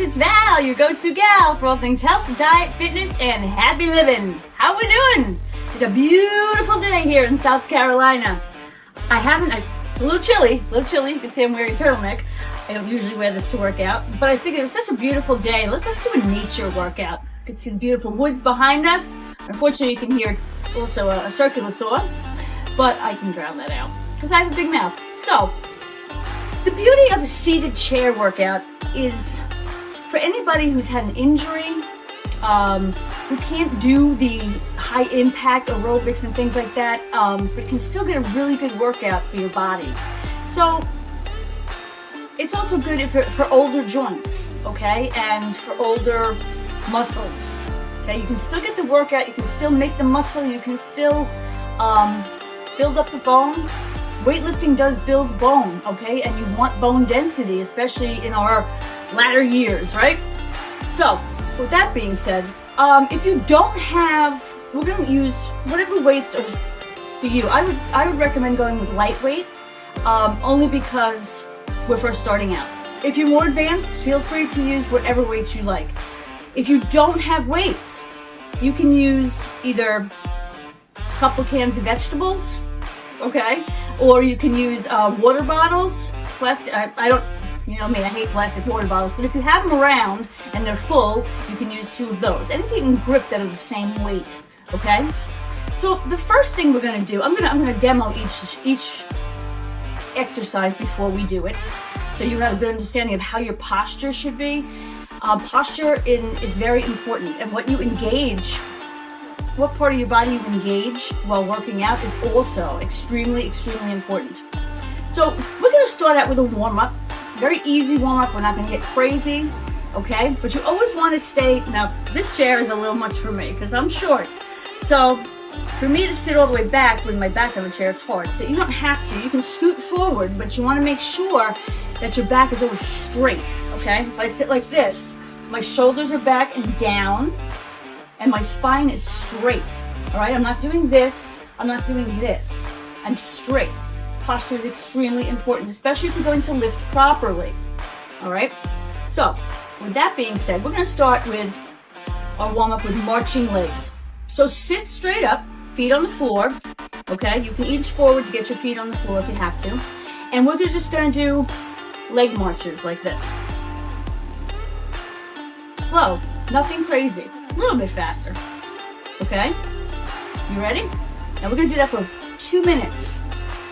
it's Val, your go-to gal for all things health, diet, fitness, and happy living. How we doing? It's a beautiful day here in South Carolina. It's a little chilly, You can see I'm wearing a turtleneck. I don't usually wear this to work out, but I figured it was such a beautiful day. Let's do a nature workout. You can see the beautiful woods behind us. Unfortunately, you can hear also a circular saw, but I can drown that out because I have a big mouth. So, the beauty of a seated chair workout is for anybody who's had an injury, who can't do the high impact aerobics and things like that, but can still get a really good workout for your body. So it's also good for older joints, okay, and for older muscles. Okay, you can still get the workout, you can still make the muscle, you can still build up the bone. Weightlifting does build bone, okay, and you want bone density, especially in our latter years, right? So, with that being said, if you don't have, we're going to use whatever weights are for you. I would recommend going with lightweight, only because we're first starting out. If you're more advanced, feel free to use whatever weights you like. If you don't have weights, you can use either a couple cans of vegetables, okay, or you can use water bottles. Plastic. You know me, I hate plastic water bottles, but if you have them around and they're full, you can use 2 of those. Anything you can grip that are the same weight, okay? So the first thing we're gonna do, I'm gonna demo each exercise before we do it, so you have a good understanding of how your posture should be. Posture is very important, and what you engage, what part of your body you engage while working out is also extremely, extremely important. So we're gonna start out with a warm-up. Very easy warm-up, we're not gonna get crazy, okay? But you always wanna stay, now this chair is a little much for me because I'm short. So for me to sit all the way back with my back on the chair, it's hard. So you don't have to, you can scoot forward, but you wanna make sure that your back is always straight, okay? If I sit like this, my shoulders are back and down, and my spine is straight, all right? I'm not doing this, I'm not doing this. I'm straight. Posture is extremely important, especially if you're going to lift properly, all right? So, with that being said, we're gonna start with our warm-up with marching legs. So sit straight up, feet on the floor, okay? You can inch forward to get your feet on the floor if you have to. And we're just gonna do leg marches like this. Slow, nothing crazy, a little bit faster, okay? You ready? Now we're gonna do that for 2 minutes.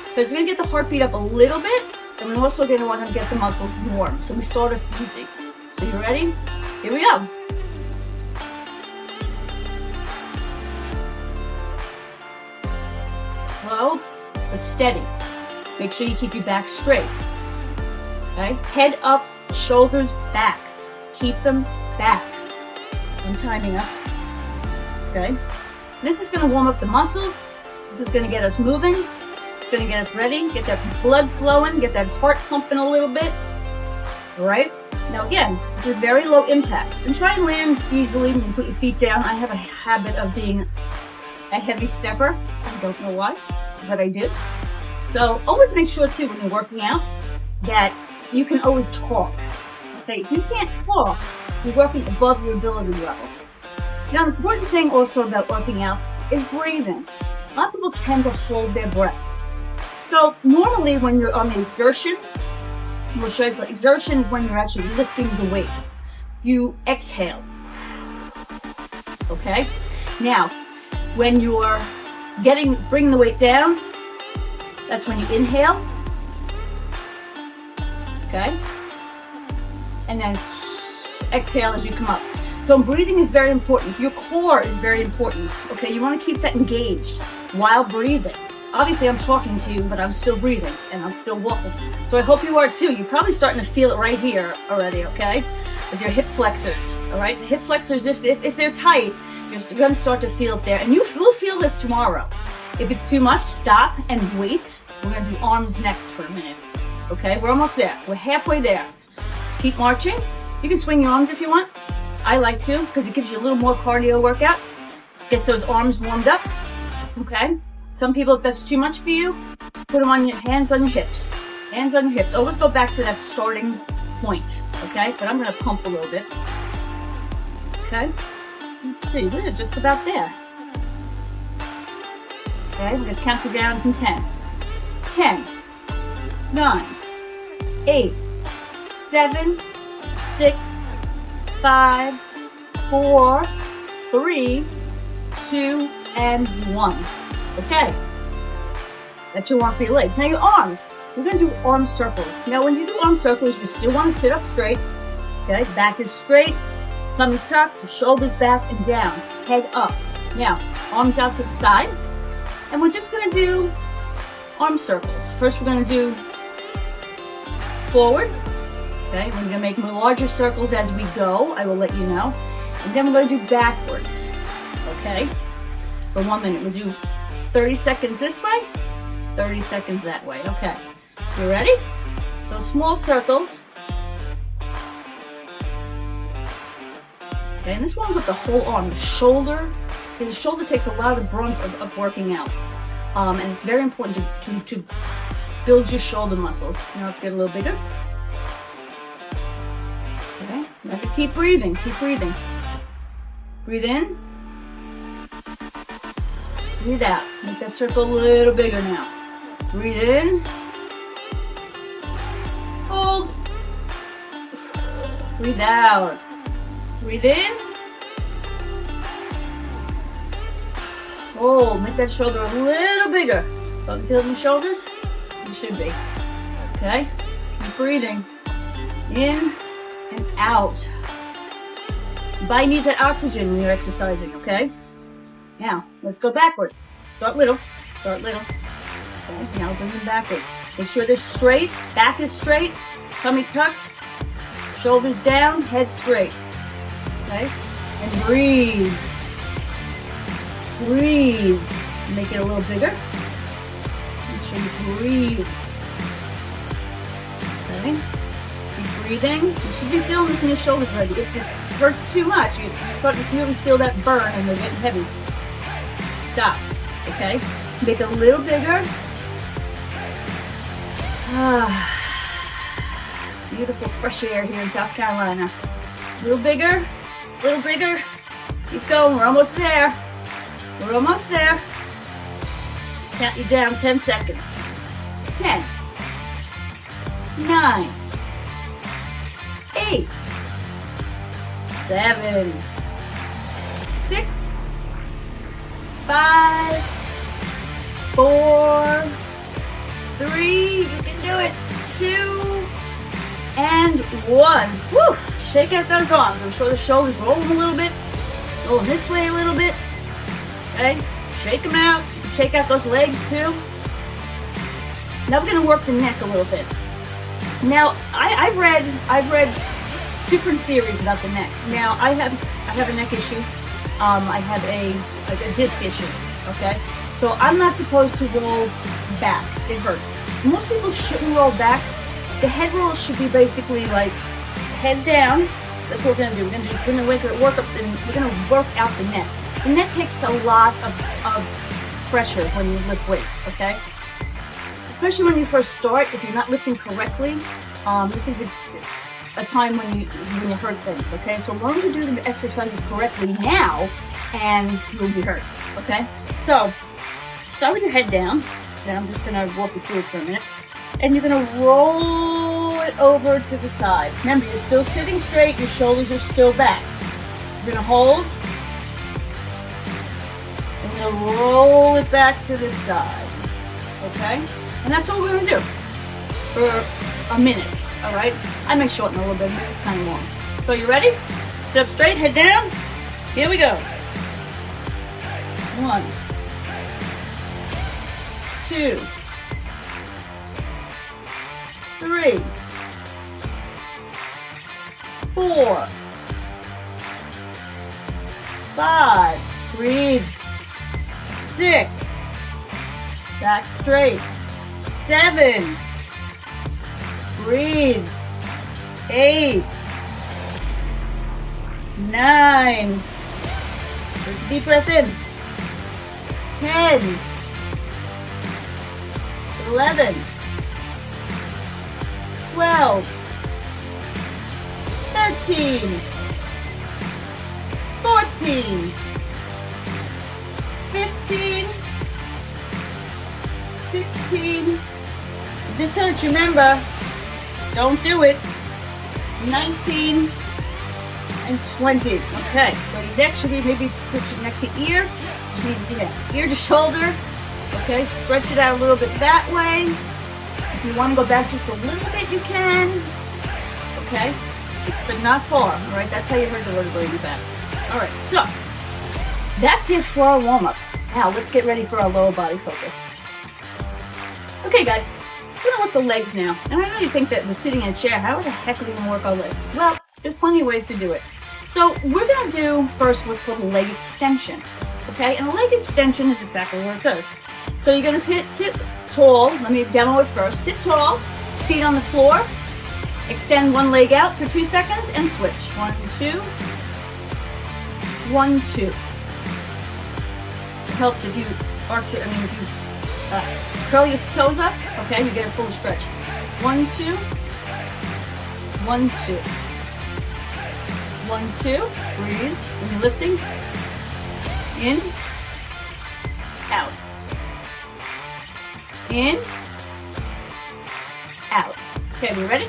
Because we're going to get the heartbeat up a little bit, and we're also going to want to get the muscles warm. So we start off easy. So you ready? Here we go. Slow, but steady. Make sure you keep your back straight. Okay? Head up, shoulders back. Keep them back. I'm timing us. Okay? This is going to warm up the muscles. This is going to get us moving. Going to get us ready, get that blood flowing, get that heart pumping a little bit. All right? Now again, this is very low impact. And try and land easily when you put your feet down. I have a habit of being a heavy stepper. I don't know why, but I do. So always make sure too when you're working out that you can always talk. Okay, if you can't talk, you're working above your ability level. Now the important thing also about working out is breathing. A lot of people tend to hold their breath. So normally when you're on the exertion, we'll show you the exertion is when you're actually lifting the weight. You exhale, okay? Now, when you're bringing the weight down, that's when you inhale, okay? And then exhale as you come up. So breathing is very important. Your core is very important, okay? You want to keep that engaged while breathing. Obviously, I'm talking to you, but I'm still breathing, and I'm still walking. So I hope you are too. You're probably starting to feel it right here already, okay? With your hip flexors, all right? The hip flexors, if they're tight, you're going to start to feel it there. And you will feel this tomorrow. If it's too much, stop and wait. We're going to do arms next for a minute, okay? We're almost there. We're halfway there. Keep marching. You can swing your arms if you want. I like to, because it gives you a little more cardio workout. Gets those arms warmed up, okay? Some people, if that's too much for you, put them on your hands on your hips. Hands on your hips. Always go back to that starting point, okay? But I'm gonna pump a little bit, okay? Let's see, we're just about there. Okay, we're gonna count you down from 10. 10, 9, 8, 7, 6, 5, 4, 3, 2, and 1. Okay. That's your walk for your legs. Now your arms. We're going to do arm circles. Now when you do arm circles, you still want to sit up straight. Okay, back is straight, tummy tucked, shoulders back and down, head up. Now, arms out to the side. And we're just going to do arm circles. First we're going to do forward. Okay, we're going to make larger circles as we go. I will let you know. And then we're going to do backwards. Okay, for 1 minute. We'll do 30 seconds this way, 30 seconds that way. Okay, you ready? So small circles. Okay, and this warms up the whole arm, the shoulder. The shoulder takes a lot of the brunt of working out. And it's very important to build your shoulder muscles. Now let's get a little bigger. Okay, you have to keep breathing, keep breathing. Breathe in. Breathe out. Make that circle a little bigger now. Breathe in. Hold. Breathe out. Breathe in. Hold. Make that shoulder a little bigger. So you feel in your shoulders? You should be. Okay? Keep breathing. In and out. Your body needs that oxygen when you're exercising, okay? Now, let's go backward. Start little. Start little. Okay, now bring them backwards. Make sure they're straight. Back is straight. Tummy tucked. Shoulders down. Head straight. Okay? And breathe. Breathe. Make it a little bigger. Make sure you breathe. Okay? Keep breathing. You should be feeling this in your shoulders already. If it hurts too much, you start to really feel that burn and they're getting heavy. Stop. Okay? Make it a little bigger. Beautiful fresh air here in South Carolina. A little bigger. A little bigger. Keep going. We're almost there. We're almost there. Count you down 10 seconds. 10. 9. 8. 7. 6. 5, 4, 3, you can do it, 2, and 1. Woo! Shake out those arms. I'm sure the shoulders roll them a little bit. Roll them this way a little bit. Okay? Shake them out. You can shake out those legs too. Now we're going to work the neck a little bit. Now, I've read different theories about the neck. Now, I have a neck issue. I have a disc issue, okay? So I'm not supposed to roll back. It hurts. Most people shouldn't roll back. The head roll should be basically like head down. That's what we're gonna do. We're gonna work out the neck. The neck takes a lot of pressure when you lift weights, okay? Especially when you first start, if you're not lifting correctly, this is a time when you hurt things, okay? So learn to do the exercises correctly now, and you'll be hurt, okay? So, start with your head down. Then I'm just gonna walk you through it for a minute. And you're gonna roll it over to the side. Remember, you're still sitting straight, your shoulders are still back. You're gonna hold. And you're gonna roll it back to the side, okay? And that's all we're gonna do for a minute. All right, I may shorten a little bit, but it's kind of long. So you ready? Sit up straight, head down. Here we go. 1, 2, 3, 4, 5. Breathe. 6. Back straight. 7. Breathe. 8. 9. Take a deep breath in. 10. 11. 12. 13, 14, 15, 16. If this hurts, remember, don't do it. 19 and 20. Okay, so your neck should be maybe put your neck to ear. Yeah, ear to shoulder. Okay, stretch it out a little bit that way. If you want to go back just a little bit, you can. Okay, but not far. All right, that's how you hurt the vertebrae in the back. All right, so that's it for our warm-up. Now let's get ready for our lower body focus. Okay, guys, we're gonna work the legs now. And I know you think that we're sitting in a chair. How the heck are we gonna work our legs? Well, there's plenty of ways to do it. So we're gonna do first what's called a leg extension. Okay, and a leg extension is exactly what it says. So you're gonna sit tall. Let me demo it first. Sit tall, feet on the floor. Extend one leg out for 2 seconds and switch. 1, 2. 1, 2. It helps if you curl your toes up. Okay, you get a full stretch. 1, 2. 1, 2. 1, 2. Breathe. When you're lifting. In. Out. In. Out. Okay, we ready?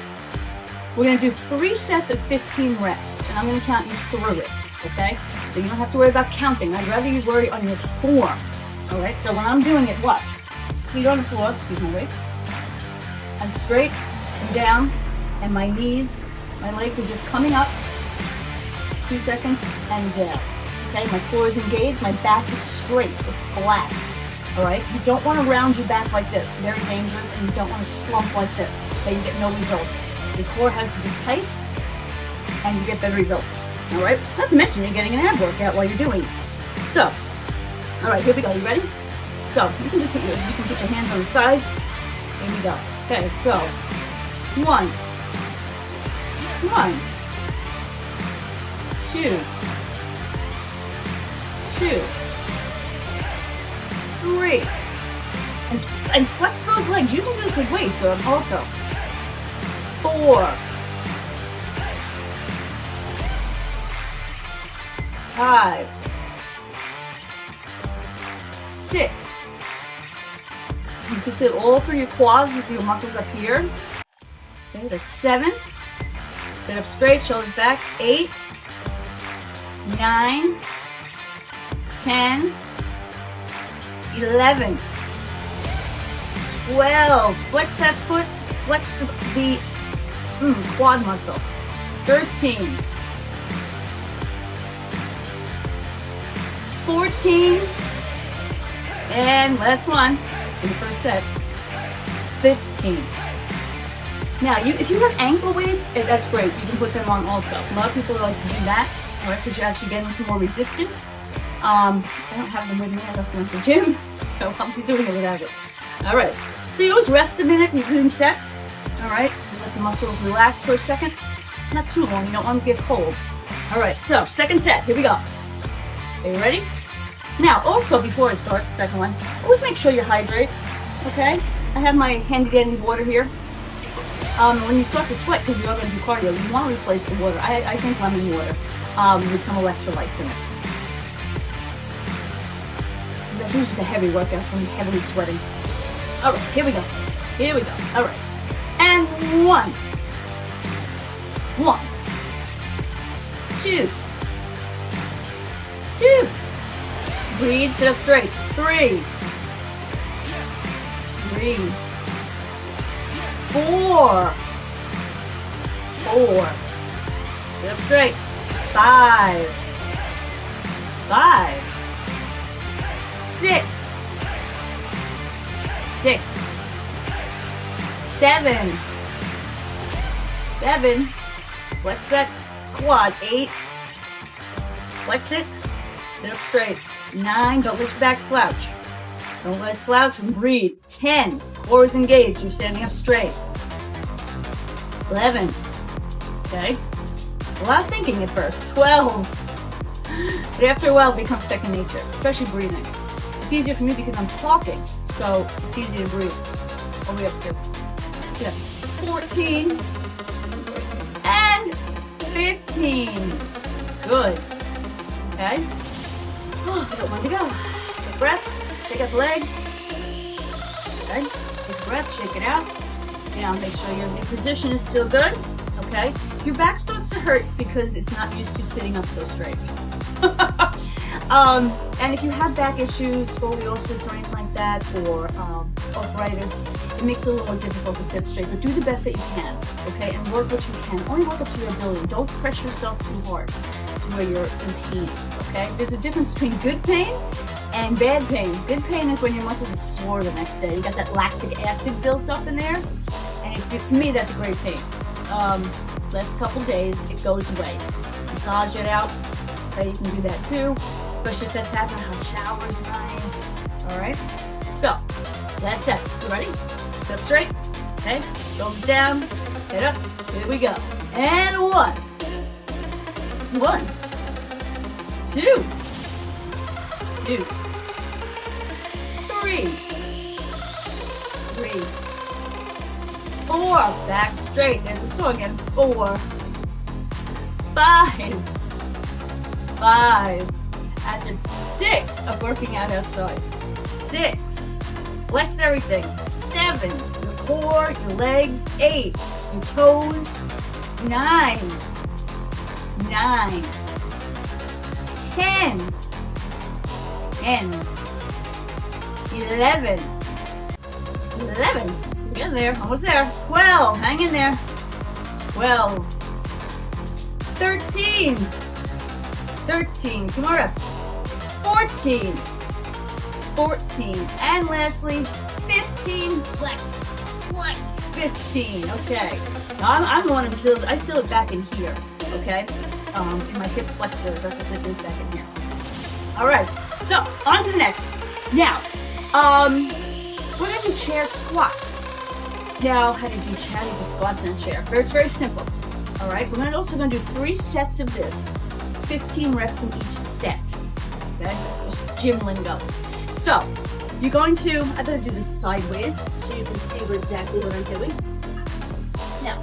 We're going to do 3 sets of 15 reps, and I'm going to count you through it, okay? So you don't have to worry about counting. I'd rather you worry on your form, all right? So when I'm doing it, watch. Feet on the floor, excuse my weight. I'm straight and down, and my knees, my legs are just coming up. 2 seconds, and down. Okay, my core is engaged, my back is straight, it's flat. All right, you don't want to round your back like this, very dangerous, and you don't want to slump like this, okay, you get no results. Your core has to be tight, and you get better results. All right, not to mention you're getting an ab workout while you're doing it. So, all right, here we go. You ready? So you can put your hands on the side. Here we go. Okay, so 1, 2, 3, and flex those legs. You can do this with weights also. 4, 5, 6. You can feel all through your quads. You see your muscles up here. Okay, that's 7. Sit up straight, shoulders back. 8, 9, 10, 11, 12. Flex that foot. Flex the quad muscle. 13, 14, and last one in the first set, 15. Now, if you have ankle weights, that's great. You can put them on also. A lot of people like to do that, all right, because you're actually getting some more resistance. I don't have them with me. I left them at the gym, so I'll be doing it without it. All right. So you always rest a minute in between sets. All right. You let the muscles relax for a second. Not too long. You don't want to get cold. All right. So second set. Here we go. Are you ready? Now, also before I start the second one, always make sure you hydrate. Okay. I have my handy dandy water here. When you start to sweat because you're going to do cardio, you want to replace the water. I think lemon water with some electrolytes in it. That's usually the heavy workouts when you're heavily sweating. All right, here we go. Here we go. All right. And 1, 2, 2. Breathe, sit up straight. 3, 4, sit up straight. 5, 6, 7, flex that quad. 8, flex it, sit up straight. 9, don't let your back slouch. Don't let it slouch and breathe. 10, core is engaged, you're standing up straight. 11, okay, a lot of thinking at first. 12, but after a while it becomes second nature, especially breathing. It's easier for me because I'm talking, so it's easy to breathe. All the way up to 14 and 15. Good. Okay. Oh, we got one to go. Take a breath. Shake out the legs. Okay. Take a breath. Shake it out. Now make sure your position is still good. Okay. If your back starts to hurt, it's because it's not used to sitting up so straight. And if you have back issues, scoliosis or anything like that, or arthritis, it makes it a little more difficult to sit straight. But do the best that you can, okay? And work what you can. Only work up to your ability. Don't press yourself too hard to where you're in pain, okay? There's a difference between good pain and bad pain. Good pain is when your muscles are sore the next day. You got that lactic acid built up in there, and to me, that's a great pain. Last couple days, it goes away. Massage it out. Okay, you can do that too, especially if that's happening. Hot shower is nice. All right. So, last set. You ready? Sit up straight. Okay. Shoulders down. Head up. Here we go. And 1, 1, 2, 2, 3, 3, 4. Back straight. There's the song again. 4, 5. 5. As it's 6 of working out outside. 6. Flex everything. 7. Your core, your legs. 8. Your toes. 9. 9. 10. 10. 11. 11. Get in there. Almost there. 12. Hang in there. 12. 13. 13. 2 more reps. 14. 14. And lastly, 15. Flex. Flex. 15. Okay. Now I'm the one who feels, I feel it back in here. Okay? In my hip flexors. That's what this is back in here. Alright. So, on to the next. Now, we're going to do chair squats. Now, how do you do squats in a chair? It's very simple. Alright? We're also going to do 3 sets of this. 15 reps in each set. Okay, that's just gym lingo. So, you're going to, I'm going to do this sideways so you can see exactly what I'm doing. Now,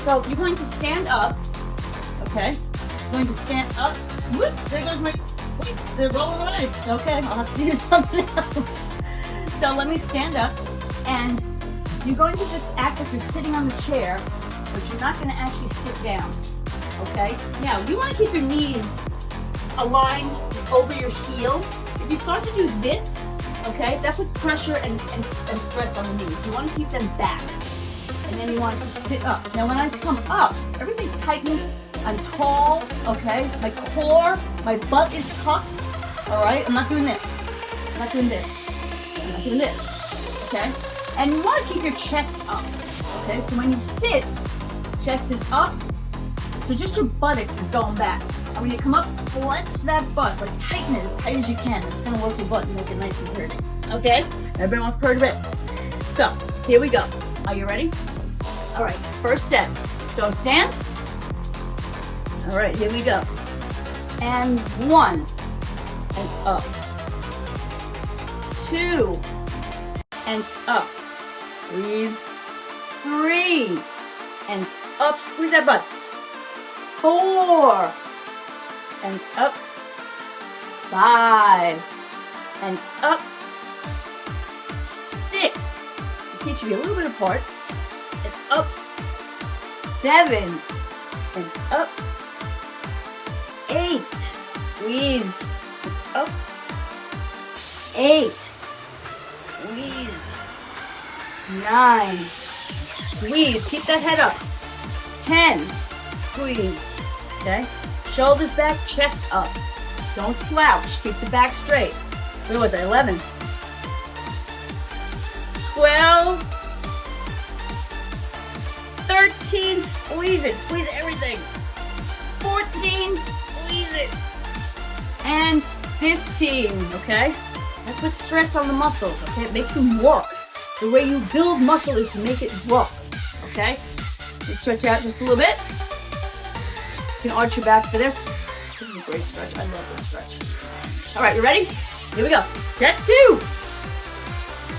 so you're going to stand up, okay? You're going to stand up. Whoop, there goes my, wait, they're rolling away. Okay, I'll have to do something else. So let me stand up, and you're going to just act like you're sitting on the chair, but you're not going to actually sit down. Okay, now you want to keep your knees aligned over your heel. If you start to do this, okay, that puts pressure and stress on the knees. You want to keep them back, and then you want to just sit up. Now when I come up, everything's tightened. I'm tall, okay, my core, my butt is tucked, all right? I'm not doing this. I'm not doing this. I'm not doing this, okay? And you want to keep your chest up, okay? So when you sit, chest is up. So just your buttocks is going back. And when you come up, flex that butt, like tighten it as tight as you can. It's gonna work your butt and make it nice and pretty. Okay? Everybody wants part of it. So, here we go. Are you ready? All right, first set. So stand. All right, here we go. And 1, and up. 2, and up. Breathe. 3, and up. Squeeze that butt. 4, and up. 5, and up. 6. The feet should be a little bit apart. And up. 7, and up. 8. Squeeze. And up. 8. Squeeze. 9. Squeeze. Keep that head up. 10. Squeeze. Okay? Shoulders back, chest up. Don't slouch. Keep the back straight. Where was I? 11. 12. 13. Squeeze it. Squeeze everything. 14. Squeeze it. And 15. Okay? That puts stress on the muscles. Okay? It makes them work. The way you build muscle is to make it work. Okay? Just stretch out just a little bit. You can arch your back for this. This is a great stretch. I love this stretch. All right, you ready? Here we go. Set 2.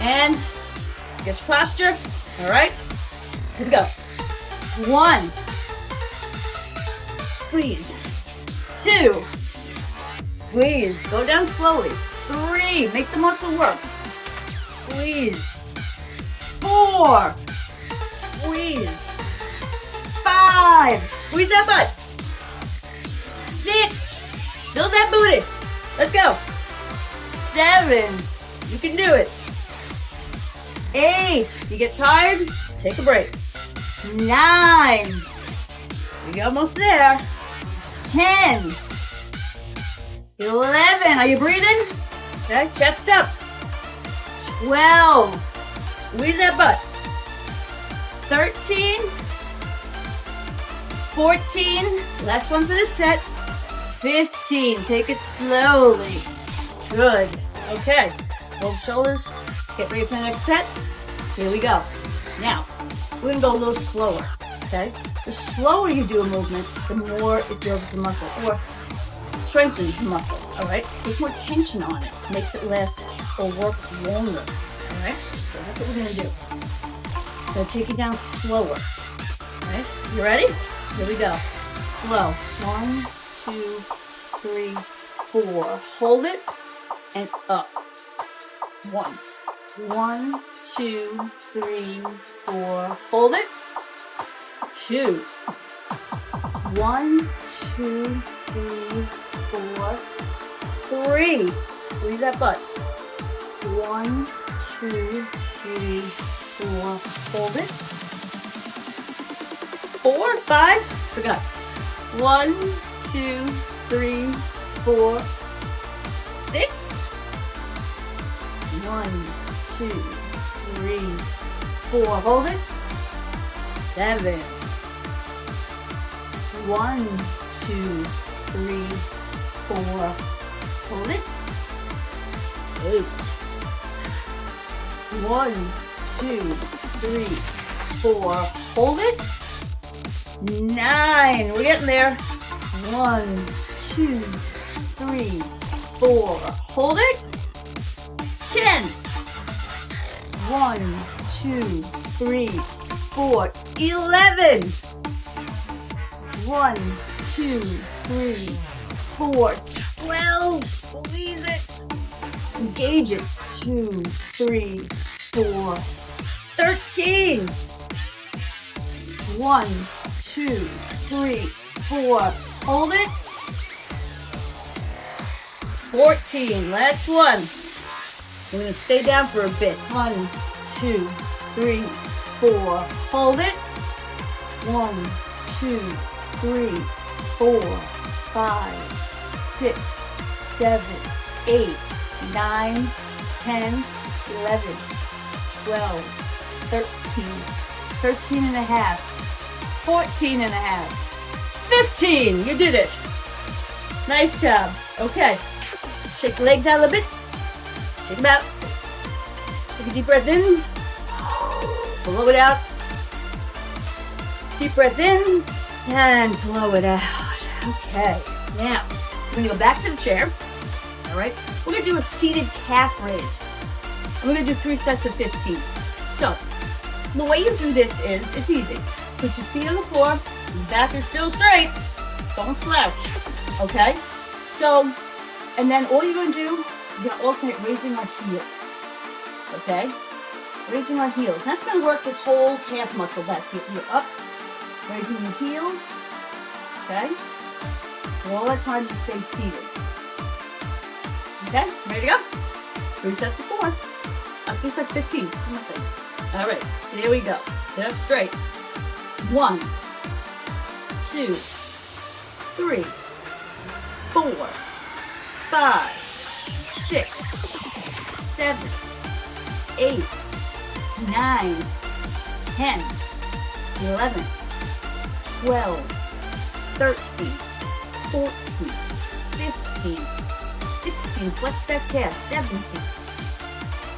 And get your posture. All right. Here we go. 1, squeeze. 2, squeeze, go down slowly. 3, make the muscle work. Squeeze. 4, squeeze. 5, squeeze that butt. 6, build that booty. Let's go. 7, you can do it. 8, you get tired? Take a break. 9, you're almost there. 10, 11, are you breathing? Okay, chest up. 12, squeeze that butt. 13, 14, last one for the set. 15, take it slowly. Good. Okay, hold shoulders. Get ready for the next set. Here we go. Now, we're gonna go a little slower, okay? The slower you do a movement, the more it builds the muscle, or strengthens the muscle, all right? There's more tension on it, makes it last or work longer, all right? So that's what we're gonna do. So take it down slower, all right? You ready? Here we go. Slow. 1, 2, 3, 4. Hold it and up. 1, 2, 3, 4. Hold it. 2. 1, 2, 3, 4. 3. Squeeze that butt. 1, 2, 3, 4. Hold it. 4, 5. Forgot. 1, 2, 3, 4, 6. 1, 2, 3, 4. Hold it. 7. 1, 2, 3, 4. Hold it. 8. 1, 2, 3, 4. Hold it. 9. We're getting there. 1, 2, 3, 4. Hold it. 10. 1, 2, 3, 4. 11. 1, 2, 3, 4. 12. Squeeze it. Engage it. 2, 3, 4. 13. 1, 2, 3, 4. Hold it. 14. Last one. We're going to stay down for a bit. 1, 2, 3, 4. Hold it. 1, 2, 3, 4, 5, 6, 7, 8, 9, 10, 11, 12, 13, 13 and a half, 14 and a half, 15. You did it. Nice job. Okay. Shake the legs out a little bit. Shake them out. Take a deep breath in. Blow it out. Deep breath in and blow it out. Okay. Now, we're going to go back to the chair. All right. We're going to do a seated calf raise. And we're going to do 3 sets of 15. So, the way you do this is, it's easy. Put your feet on the floor. Your back is still straight. Don't slouch. Okay? So, and then all you're going to do, you're going to alternate raising our heels. Okay? Raising our heels. That's going to work this whole calf muscle back here. You're up, raising your heels. Okay? And all that time you stay seated. Okay? Ready to go? 3 sets of 4. 3 sets 15. All right. There we go. Sit up straight. 1, 2, 3, 4, 5, 6, 7, 8, 9, 10, 11, 12, 13, 14, 15, 16, flex that calf, 17,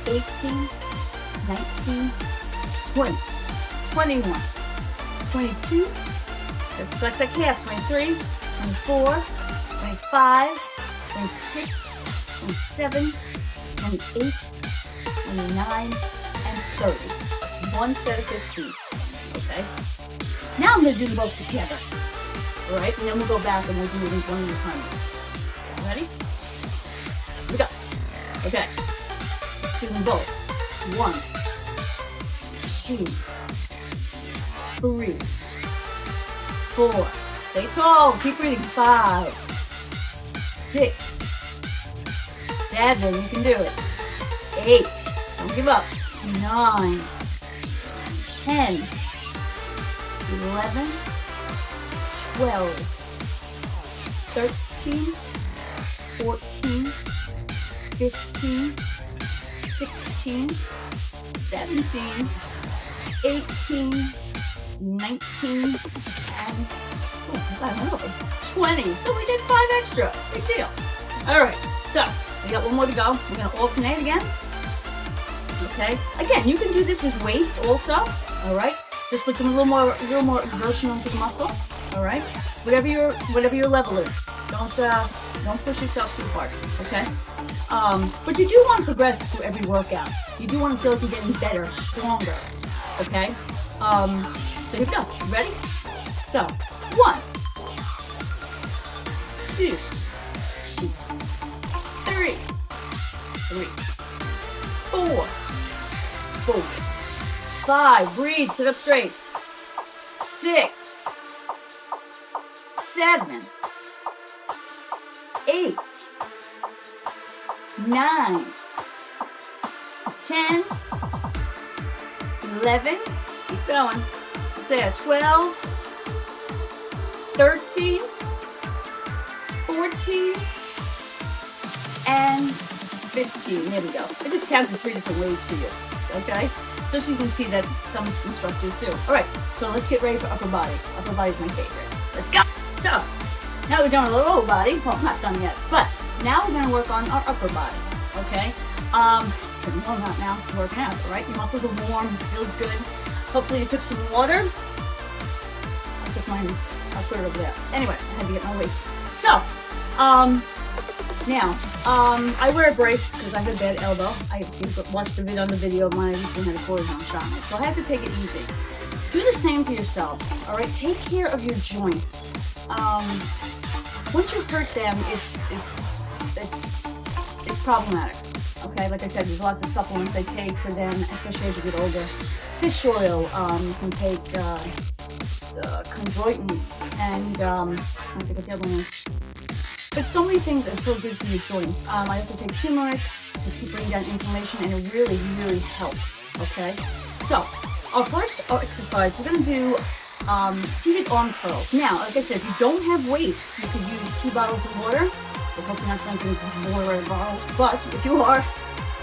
18, 19, 20, 21, 22, flex that calf, 23, 24, 25, 26, 27, 28, 29, and 30. 1 set of 15. Okay? Now I'm going to do them both together. All right, and then we'll go back and we'll do these one at a time. Ready? Here we go. Okay. Let's do them both. 1, 2, 3, 4. Stay tall. Keep breathing. 5, 6, 7. You can do it. 8. Don't give up. 9, 10, 11, 12, 13, 14, 15, 16, 17, 18, 19, and 20. So we did 5 extra. Big deal. All right. So we got one more to go. We're going to alternate again. Okay. Again, you can do this with weights also. All right. Just put some a little more exertion onto the muscle. All right. Whatever your level is. Don't push yourself too hard. Okay. But you do want to progress through every workout. You do want to feel like you're getting better, stronger. Okay. So here we go. Ready? So 1, 2, 3, 4, 5. Breathe. Sit up straight. 6, 7, 8, 9, 10, 11. Keep going. Say 12, 13, 14, and 15. There we go. I just counted 3 different ways for you. Okay? So you can see that some instructors do. Alright, so let's get ready for upper body. Upper body is my favorite. Let's go! So, now we're doing a little lower body. Well, not done yet. But now we're going to work on our upper body. Okay? It's getting warm out now. It's working out, alright? Your muscles are warm. Feels good. Hopefully you took some water. I took mine. I'll put it over there. Anyway, I had to get my weights. So, now, I wear a brace because I have a bad elbow. I watched the video on the video of mine. I used to have a cortisone shot on it. So I have to take it easy. Do the same for yourself. All right, take care of your joints. Once you hurt them, it's problematic. Okay, like I said, there's lots of supplements I take for them, especially as you get older. Fish oil, you can take chondroitin, and I forget the other one. But so many things are so good for your joints. I also take turmeric to keep bringing down inflammation, and it really, really helps. Okay, so our first exercise, we're going to do seated arm curls. Now, like I said, if you don't have weights, you could use 2 bottles of water. I hope you're not drinking water in bottles, but if you are,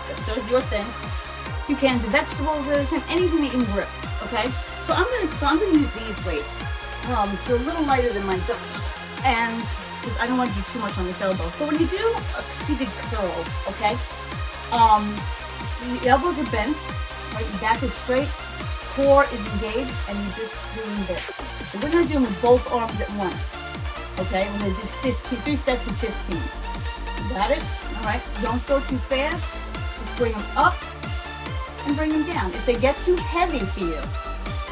that's your thing. You can do vegetables, anything that you can grip. Okay, so I'm gonna use these weights. They're a little lighter than my dumbbells, and I don't want to do too much on this elbow. So when you do a seated curl, okay, the elbows are bent, right? Your back is straight, core is engaged, and you're just doing this. So we're going to do them with both arms at once, okay? We're going to do 3 sets of 15. You got it? All right. Don't go too fast. Just bring them up and bring them down. If they get too heavy for you,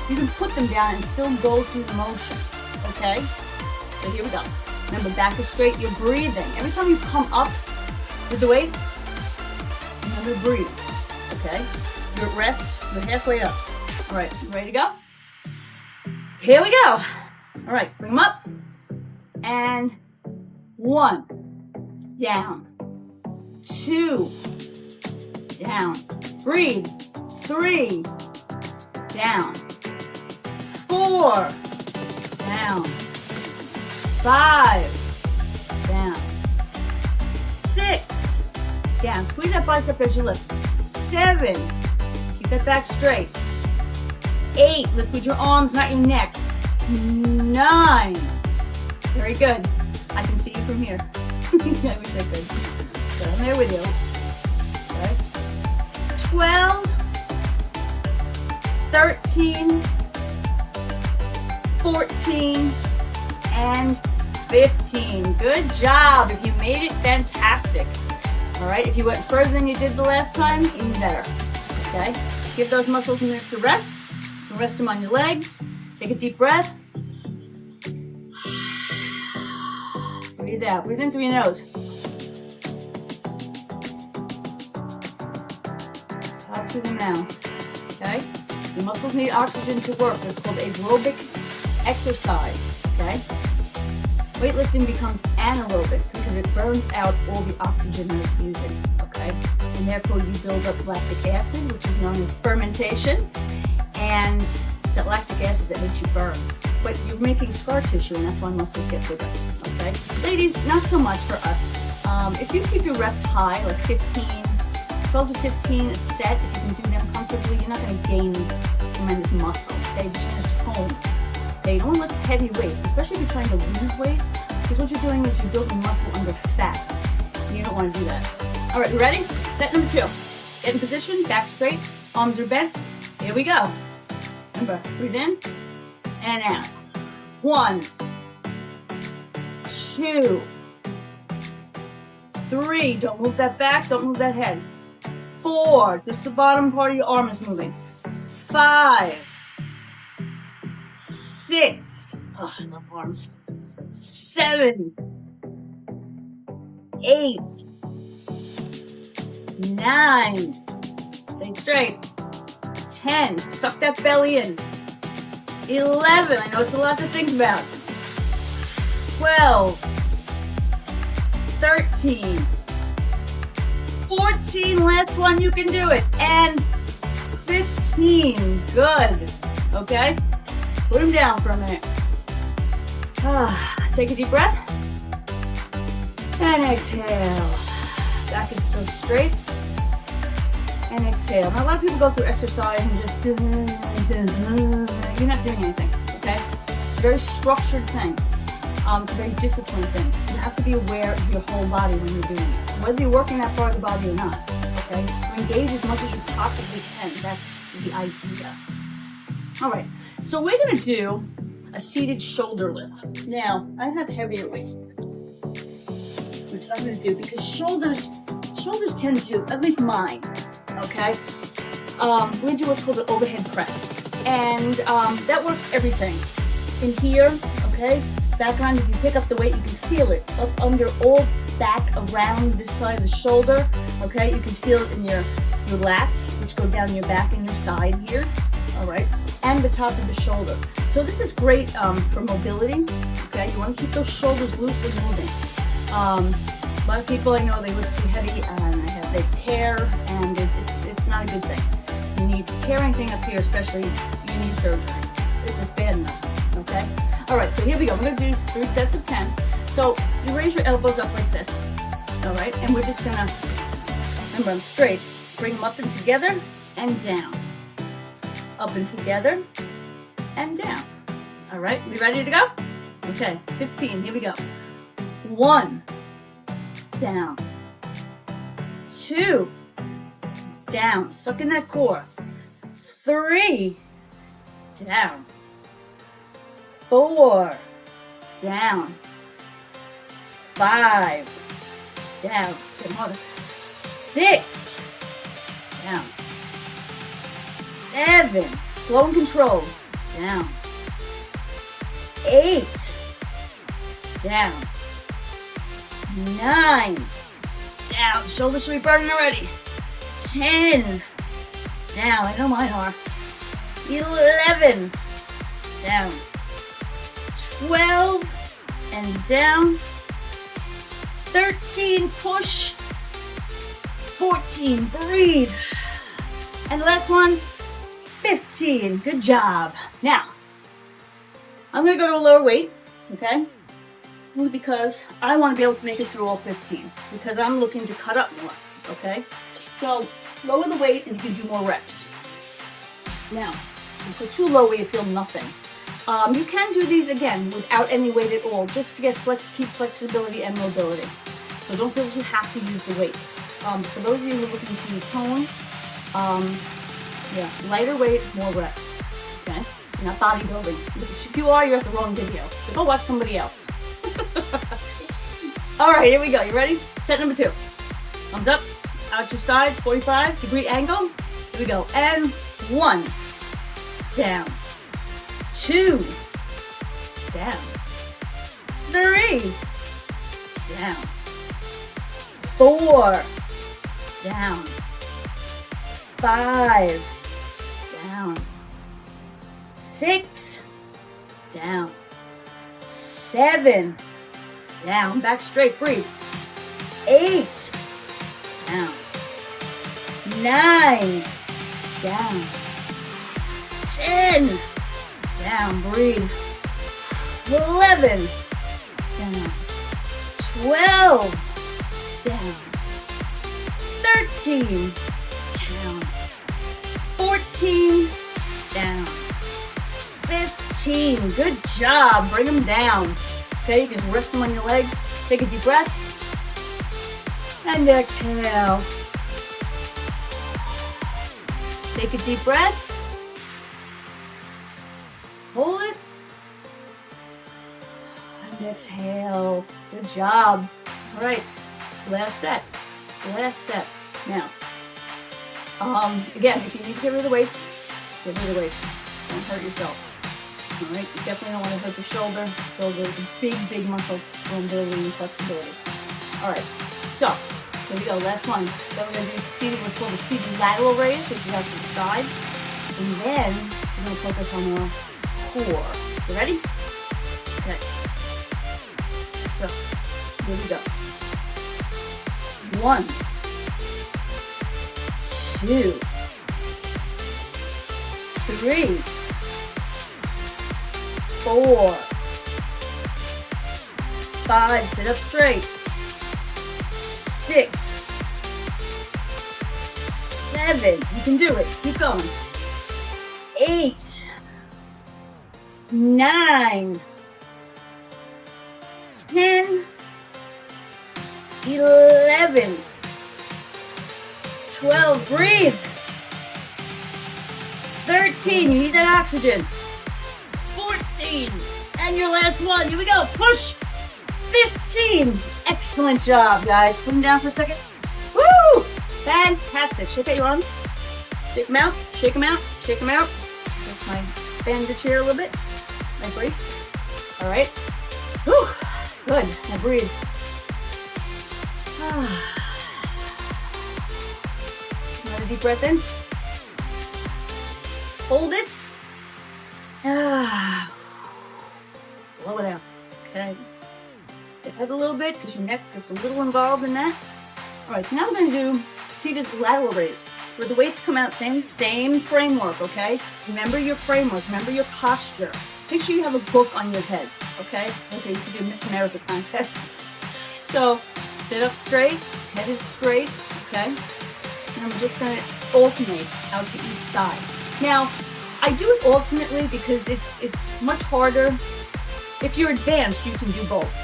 you can put them down and still go through the motion, okay? So here we go. Remember, back is straight, you're breathing. Every time you come up with the weight, remember to breathe, okay? You're at rest, you're halfway up. All right, ready to go? Here we go. All right, bring them up. And 1, down. 2, down. Breathe. 3, down. 4, down. 5, down. 6, down. Squeeze that bicep as you lift. 7, keep that back straight. 8, lift with your arms, not your neck. 9, very good. I can see you from here. I wish I could. So I'm there with you. Okay. 12, 13, 14, and 15. Good job. If you made it, fantastic. All right, if you went further than you did the last time, even better. Okay, give those muscles a minute to rest. Rest them on your legs. Take a deep breath. Breathe out. Breathe in through your nose. Out through the mouth. Okay? Your muscles need oxygen to work. It's called aerobic exercise. Okay? Weightlifting becomes anaerobic because it burns out all the oxygen that it's using. Okay? And therefore you build up lactic acid, which is known as fermentation. And it's that lactic acid that makes you burn. But you're making scar tissue, and that's why muscles get bigger. Okay? Ladies, not so much for us. If you keep your reps high, like 12 to 15 a set, if you can do them comfortably, you're not going to gain tremendous muscle. Okay? You're just going to tone. Okay? You don't want to lift heavy weights, especially if you're trying to lose weight, because what you're doing is you're building muscle under fat. And you don't want to do that. All right, you ready? Set number 2. Get in position, back straight, arms are bent. Here we go. Remember, breathe in and out. 1, 2, 3. Don't move that back, don't move that head. 4, just the bottom part of your arm is moving. 5, 6, oh, I love arms. 7, 8, 9, stay straight. 10, suck that belly in. 11, I know it's a lot to think about. 12, 13, 14, last one, you can do it. And 15, good. Okay? Put them down for a minute. Take a deep breath. And exhale. Back is still straight. And exhale. Now a lot of people go through exercise and just, you're not doing anything, okay? It's a very structured thing. It's a very disciplined thing. You have to be aware of your whole body when you're doing it, whether you're working that part of the body or not, okay? You engage as much as you possibly can. That's the idea. All right, so we're gonna do a seated shoulder lift. Now, I have heavier weights, which I'm gonna do because shoulders tend to, at least mine, okay? We're gonna do what's called an overhead press. And that works everything. In here, okay? Back on, if you pick up the weight, you can feel it up under all back around this side of the shoulder, okay? You can feel it in your lats, which go down your back and your side here, all right? And the top of the shoulder. So this is great for mobility, okay? You want to keep those shoulders loose and moving. A lot of people I know, they lift too heavy and they tear, and it's not a good thing. You need to tear anything up here, especially you need surgery. This is bad enough, okay? All right, so here we go. We're gonna do 3 sets of 10. So you raise your elbows up like this, all right? And we're just gonna, remember I'm straight, bring them up and together and down. Up and together and down. All right, we ready to go? Okay, 15, here we go. 1, down. 2, down, suck in that core. 3, down. 4, down. 5, down. 6, down. 7, slow and controlled, down. 8, down. 9, down. Shoulders should be burning already. 10, down. I know mine are. 11, down. 12, and down. 13, push. 14, breathe. And the last one, 15. Good job. Now, I'm going to go to a lower weight, okay? Only because I want to be able to make it through all 15, because I'm looking to cut up more, okay? So, lower the weight and you can do more reps. Now, you put too low where you feel nothing. You can do these again without any weight at all, just to keep flexibility and mobility. So don't feel that you have to use the weights. For those of you who are looking to tone, lighter weight, more reps, okay? You're not bodybuilding. If you are, you're at the wrong video. So go watch somebody else. All right, here we go. You ready? Set number 2. Thumbs up, out your sides, 45-degree angle. Here we go. And 1, down. 2, down. 3, down. 4, down. 5, down. 6, down. 7, down. Back straight, breathe. 8, down. 9, down. 10, down, breathe. 11, down. 12, down. 13, down. 14, down. 15, good job. Bring them down. Okay, you can rest them on your legs. Take a deep breath. And exhale. Take a deep breath. Hold it. And exhale. Good job. All right, last set. Last set. Now, again, if you need to get rid of the weights, get rid of the weights. Don't hurt yourself. All right, you definitely don't want to hurt the shoulder. Shoulder is a big, big muscle for mobility and flexibility. All right, so here we go. Last one. Then we're going to do seated, what's called a seated lateral raise, which is out to the side. And then we're going to focus on our core. You ready? Okay. So here we go. 1, 2, 3, 4, 5, sit up straight. 6, 7, you can do it, keep going. 8, 9, 10, 11, 12, breathe. 13, you need that oxygen. 14, and your last one, here we go, push. 15, excellent job, guys. Put them down for a second. Woo, fantastic. Shake out your arms. Shake them out, shake them out, shake them out. Just my bend the chair a little bit, my brace. All right, whew, good, now breathe. Another deep breath in. Hold it. Blow it out. Okay. Get head a little bit because your neck is a little involved in that. All right, so now we're going to do seated lateral raise, where the weights come out, same framework, okay? Remember your framework, remember your posture. Make sure you have a book on your head, okay? Okay, you can do Miss America contests. So, sit up straight, head is straight, okay? And I'm just going to alternate out to each side. Now, I do it alternately because it's much harder. If you're advanced, you can do both,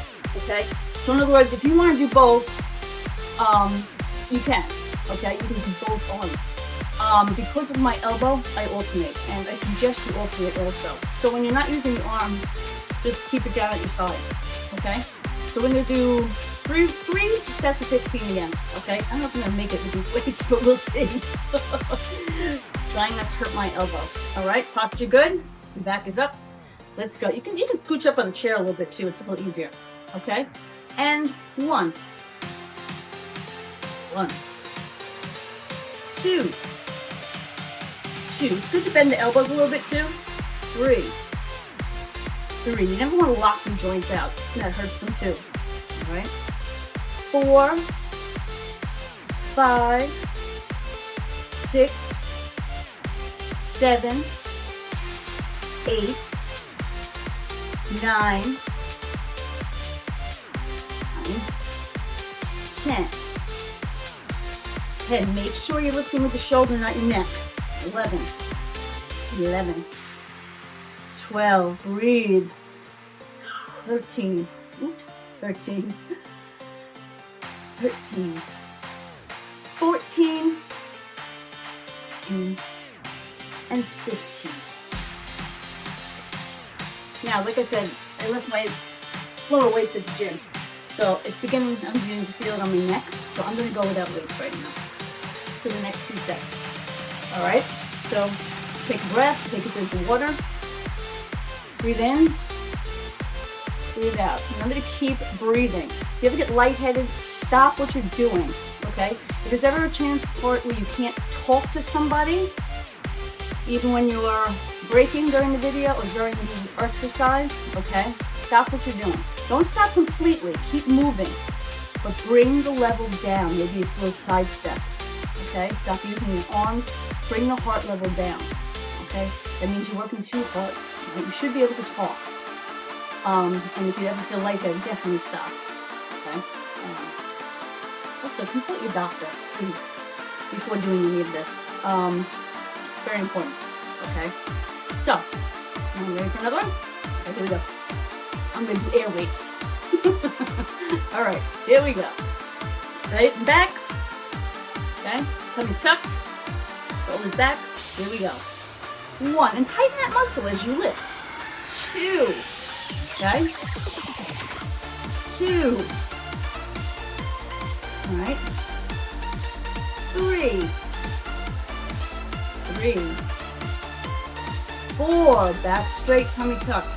okay? So in other words, if you want to do both, you can, okay? You can do both arms. Because of my elbow, I alternate, and I suggest you alternate also. So when you're not using the arm, just keep it down at your side, okay? So we're going to do three sets of 15 again, okay? I don't know if I'm going to make it with these weights, but we'll see. Trying not to hurt my elbow. All right, posture good. Your back is up. Let's go. You can scooch up on the chair a little bit too. It's a little easier. Okay? And 1. 1. 2. 2. It's good to bend the elbows a little bit too. 3. 3. You never want to lock the joints out. That hurts them too. All right? 4. 5. 6. 7, 8, 9, 10. 10. Make sure you're lifting with the shoulder, not your neck. 11, 11, 12. Breathe. 13, 13, 13, 14, 15. And 15. Now, like I said, I lift my lower weights at the gym. So I'm beginning to feel it on my neck. So I'm going to go without weights right now for the next 2 sets. All right? So take a breath, take a drink of water. Breathe in. breathe out. Remember to keep breathing. If you ever get lightheaded, stop what you're doing, okay? If there's ever a chance for it where you can't talk to somebody, even when you are breaking during the video or during the exercise, okay? Stop what you're doing. Don't stop completely. Keep moving, but bring the level down. Maybe a slow side step, okay? Stop using your arms. Bring the heart level down, okay? That means you're working too hard. Right? You should be able to talk. And if you ever feel lightheaded, definitely stop, okay? Also, consult your doctor, please, before doing any of this. Very important, okay? So, you ready for another one? Okay, here we go. I'm going to do air weights. All right, here we go. Straight and back. Okay, tummy tucked. Shoulders back. Here we go. 1, and tighten that muscle as you lift. 2. Okay. 2. All right. 3. 3. 4. Back straight, tummy tucked.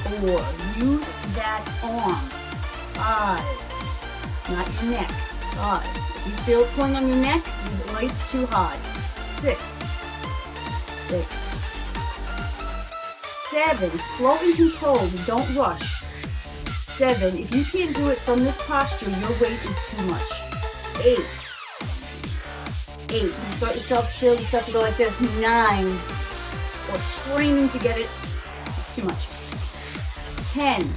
4. Use that arm. 5. Not your neck. 5. If you feel it pulling on your neck, your light's too high. 6. 6. 7. Slow and controlled. Don't rush. 7. If you can't do it from this posture, your weight is too much. 8. 8. You start yourself, feel yourself to go like this. 9. Or screaming to get it. It's too much. 10.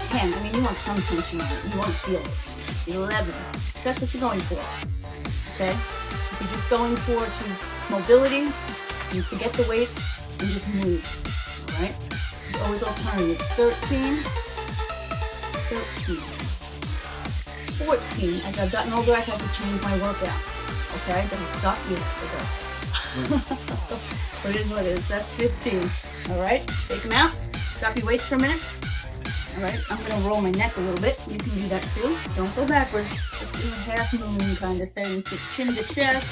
10. I mean, you want some tension on it. You want to feel it. 11. That's what you're going for. Okay? If you're just going for mobility, you forget the weights and just move. Alright? There's always alternatives. 13. 13. 14. As I've gotten older, I've had to change my workouts. Okay? Does it suck? Yeah, it does. But it is what it is. That's 15. Alright? Take them out. Drop your weights for a minute. Alright? I'm going to roll my neck a little bit. You can do that too. Don't go backwards. Just do a half moon kind of thing. Chin to chest.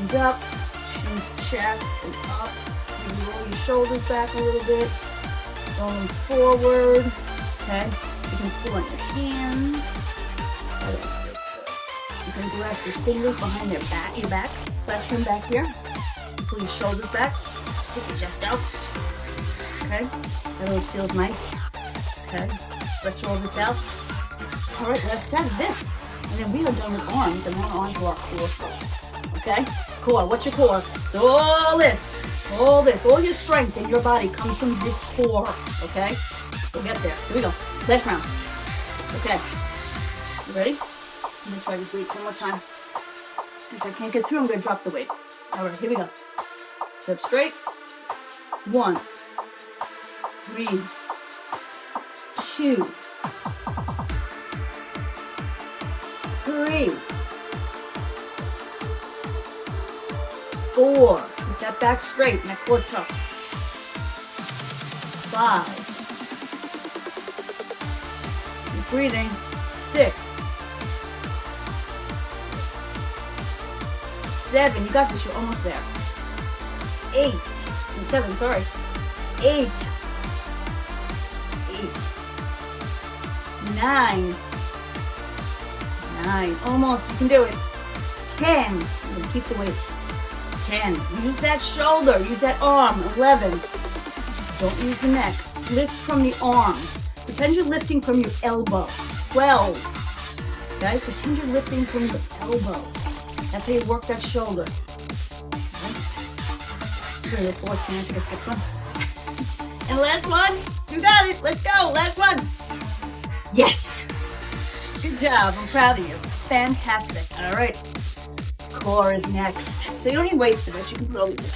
And up. Chin to chest. And up. You roll your shoulders back a little bit. Going forward. Okay? You can pull on your hands. That is good. You can grasp your fingers behind your back. Clasp them back here. Pull your shoulders back. Stick your chest out. Okay? That always feels nice. Okay? Stretch all this out. Alright, last set of this. And then we are done with arms, and now on to our core focus. Okay? Core. What's your core? So all this, all your strength in your body comes from this core. Okay? We'll get there. Here we go. Last round. Okay. You ready? I'm going to try this weight one more time. If I can't get through, I'm going to drop the weight. Alright, here we go. Sit up straight. 1. 3. 2. 3. 4. Keep that back straight and that core tucked. 5. Keep breathing. 6. 7. You got this. You're almost there. 8. And 7. Sorry. 8. 9. 9. Almost. You can do it. 10. I'm going to keep the weights. 10. Use that shoulder. Use that arm. 11. Don't use the neck. Lift from the arm. Pretend you're lifting from your elbow. 12. Okay? Pretend you're lifting from your elbow. That's how you work that shoulder. Okay? Really, 14. I think I skipped one. And the last one. You got it. Let's go. Last one. Yes. Good job. I'm proud of you. Fantastic. All right. Core is next. So you don't need weights for this. You can put all these away.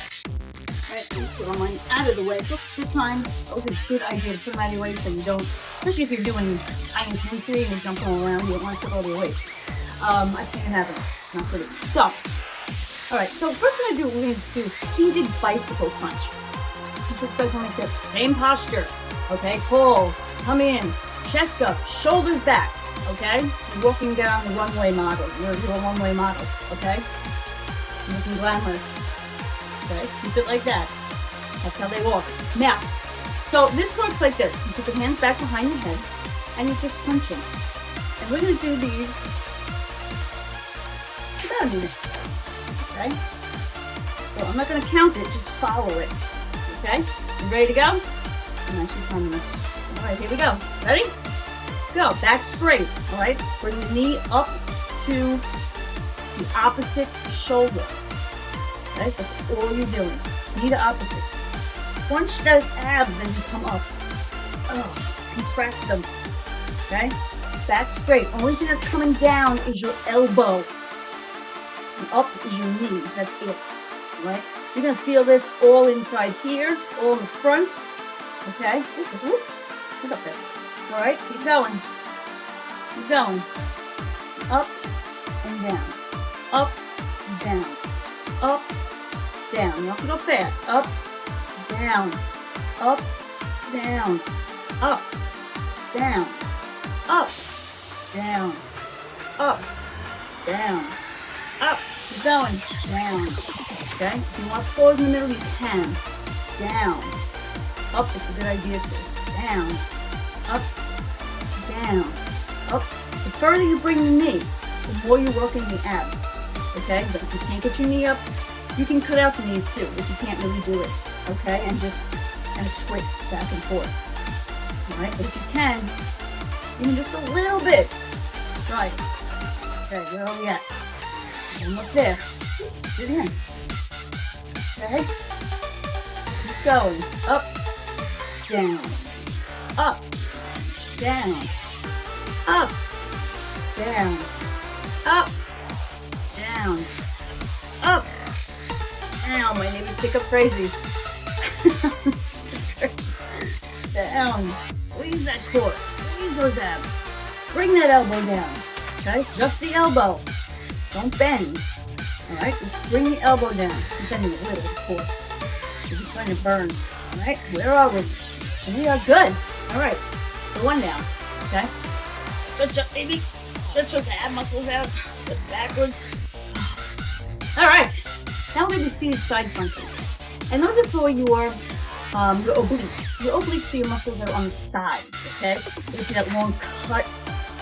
All right. So put all mine out of the way. So good time. Always a good idea to put them out of your way so you don't, especially if you're doing high intensity and you're jumping all around, you don't want to put all your weights. I've seen it happen. Not pretty. So, all right. So first thing we're going to do a seated bicycle punch. Just goes like this. Same posture. Okay. Pull. Come in. Chest up. Shoulders back. Okay? You're walking down the runway model. You're a one-way model. Okay? You're looking glamorous. Okay? Keep it like that. That's how they walk. Now, So this works like this. You put your hands back behind your head and you're just punching. And we're going to do these about a minute. Okay? So I'm not going to count it, just follow it. Okay? You ready to go? I'm actually timing this. Alright, here we go. Ready? Go. Back straight. Alright? Bring the knee up to the opposite shoulder. Okay? That's all you're doing. Knee to opposite. Crunch those abs as you come up. Contract them. Okay? Back straight. Only thing that's coming down is your elbow. And up is your knee. That's it. Right? You're going to feel this all inside here, all in the front. Okay? Oops. Get up there. Alright, keep going. Keep going. Up and down. Up, down. Up, down. You don't have to go fast. Up, down. Up, down. Up, down. Up, down. Up, down. Up. Keep going. Down. Okay? If you want to pause in the middle, you can. Down. Up is a good idea too. Down. Up. Down. Up. The further you bring the knee, the more you're working the abs. Okay? But if you can't get your knee up, you can cut out the knees too if you can't really do it. Okay? And just kind of twist back and forth. Alright? But if you can, even just a little bit. Right. Okay, where are we at? Almost there. Do it again. Okay? Keep going. Up. Down. Up. Down. Up. Down. Up. Down. Up. Down. My neighbors pick up crazy. Down. Squeeze that core. Squeeze those abs. Bring that elbow down. Okay? Just the elbow. Don't bend. Alright? Just bring the elbow down. I'm bending a little, of course. You're just trying to burn. Alright? Where are we? We are good. Alright. So one down. Okay? Stretch up, baby. Stretch those ab muscles out. Step backwards. Alright. Now we're going to do seated side crunches. And those are for your obliques. Your obliques are your muscles that are on the side. Okay? You see that long cut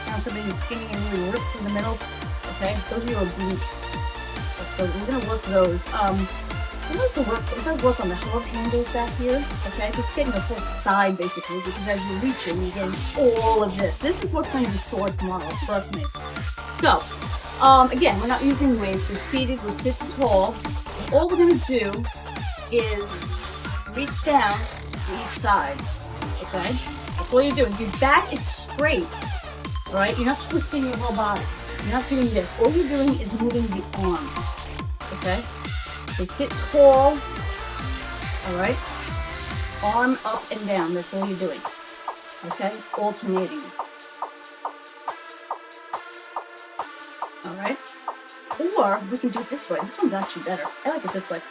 down something skinny and really ripped in the middle. Okay? Those are your obliques. So we're going to work those. It also works, it does work on the hub handles back here, okay? It's getting the whole side basically, because as you're reaching, you're getting all of this. This is what's going to be sore tomorrow, trust me. So, again, we're not using weights, we're seated, we're sitting tall. And all we're going to do is reach down to each side, okay? That's all you're doing. Your back is straight, all right? You're not twisting your whole body. You're not doing this. All you're doing is moving the arm, okay? So sit tall, all right? Arm up and down, that's all you're doing, okay? Alternating, all right? Or we can do it this way. This one's actually better. I like it this way.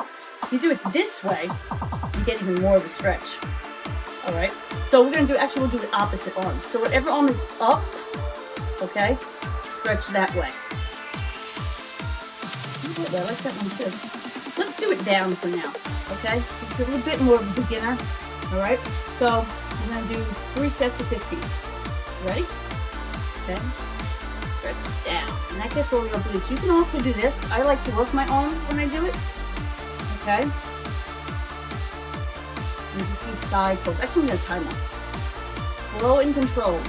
If you do it this way, you get even more of a stretch, all right? So we're gonna do, actually we'll do the opposite arm. So whatever arm is up, okay, stretch that way. I like that one too. Let's do it down for now, okay? It's a little bit more of a beginner, all right? So we're going to do 3 sets of 50. Ready? Okay. Stretch down. And that gets all your obliques. You can also do this. I like to work my arms when I do it, okay? And just use side pulls. Actually, I'm going to time us. Slow and controlled.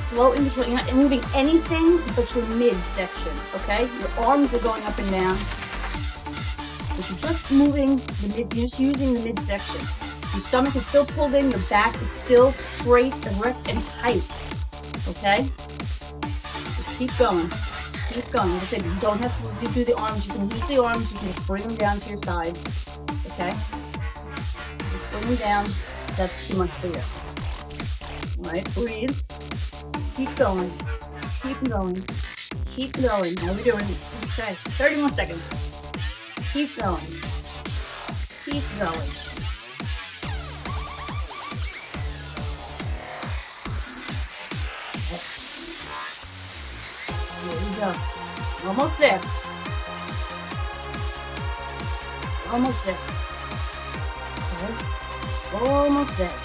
Slow and controlled. You're not moving anything but your midsection, okay? Your arms are going up and down. But you're just moving the mid, you're just using the midsection. Your stomach is still pulled in, your back is still straight, erect, and tight. Okay? Just keep going. Keep going. Like I said, you don't have to do the arms. You can use the arms, you can just bring them down to your sides. Okay? Just bring them down. That's too much for you. Alright, breathe. Keep going. Keep going. Keep going. How are we doing? Okay, 30 more seconds. Keep going. Keep going. Here we go. Almost there. Almost there. Okay. Almost there.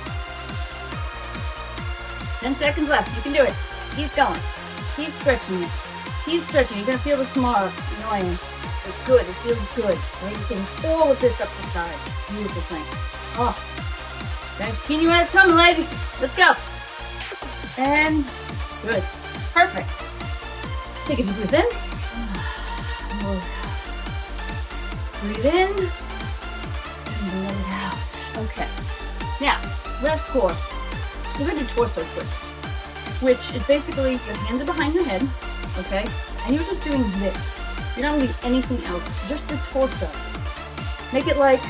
10 seconds left. You can do it. Keep going. Keep stretching it. Keep stretching. You're going to feel this tomorrow. Annoying. It's good. It feels good. Right? You're getting all of this up the side. Beautiful thing. Oh. Okay. Continue as coming, ladies. Let's go. And good. Perfect. Take a deep breath in. Breathe in. And blow it out. Okay. Now, last core. We're going to do torso twists, which is basically your hands are behind your head, okay? And you're just doing this. You're not doing anything else, just your torso. Make it like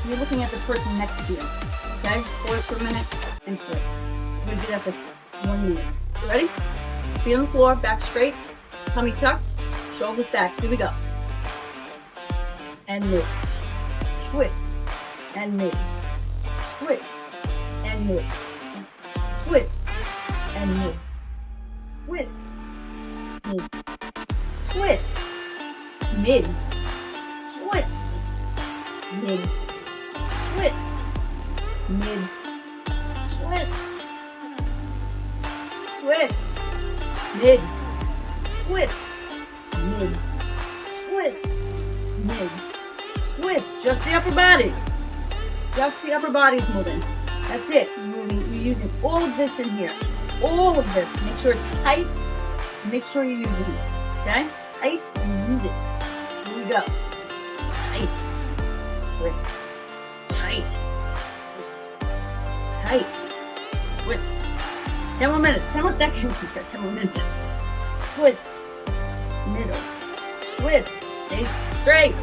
you're looking at the person next to you, okay? Pause for a minute and twist. We're going to do that for 1 minute. You ready? Feet on the floor, back straight, tummy tucked, shoulders back. Here we go. And move. Twist. And move. Twist. And move. Twist. And move. Twist. Mid. Twist. Mid. Twist. Mid. Twist. Mid. Twist. Twist. Mid. Twist. Mid. Twist. Mid. Twist. Just the upper body. Just the upper body's moving. That's it. You're using all of this in here. All of this. Make sure it's tight. Make sure you're using it. Okay? Tight and use it. Here we go. Tight. Twist. Tight. Tight. Twist. 10 more minutes. 10 more seconds. We've got 10 more minutes. Twist. Middle. Twist. Stay straight.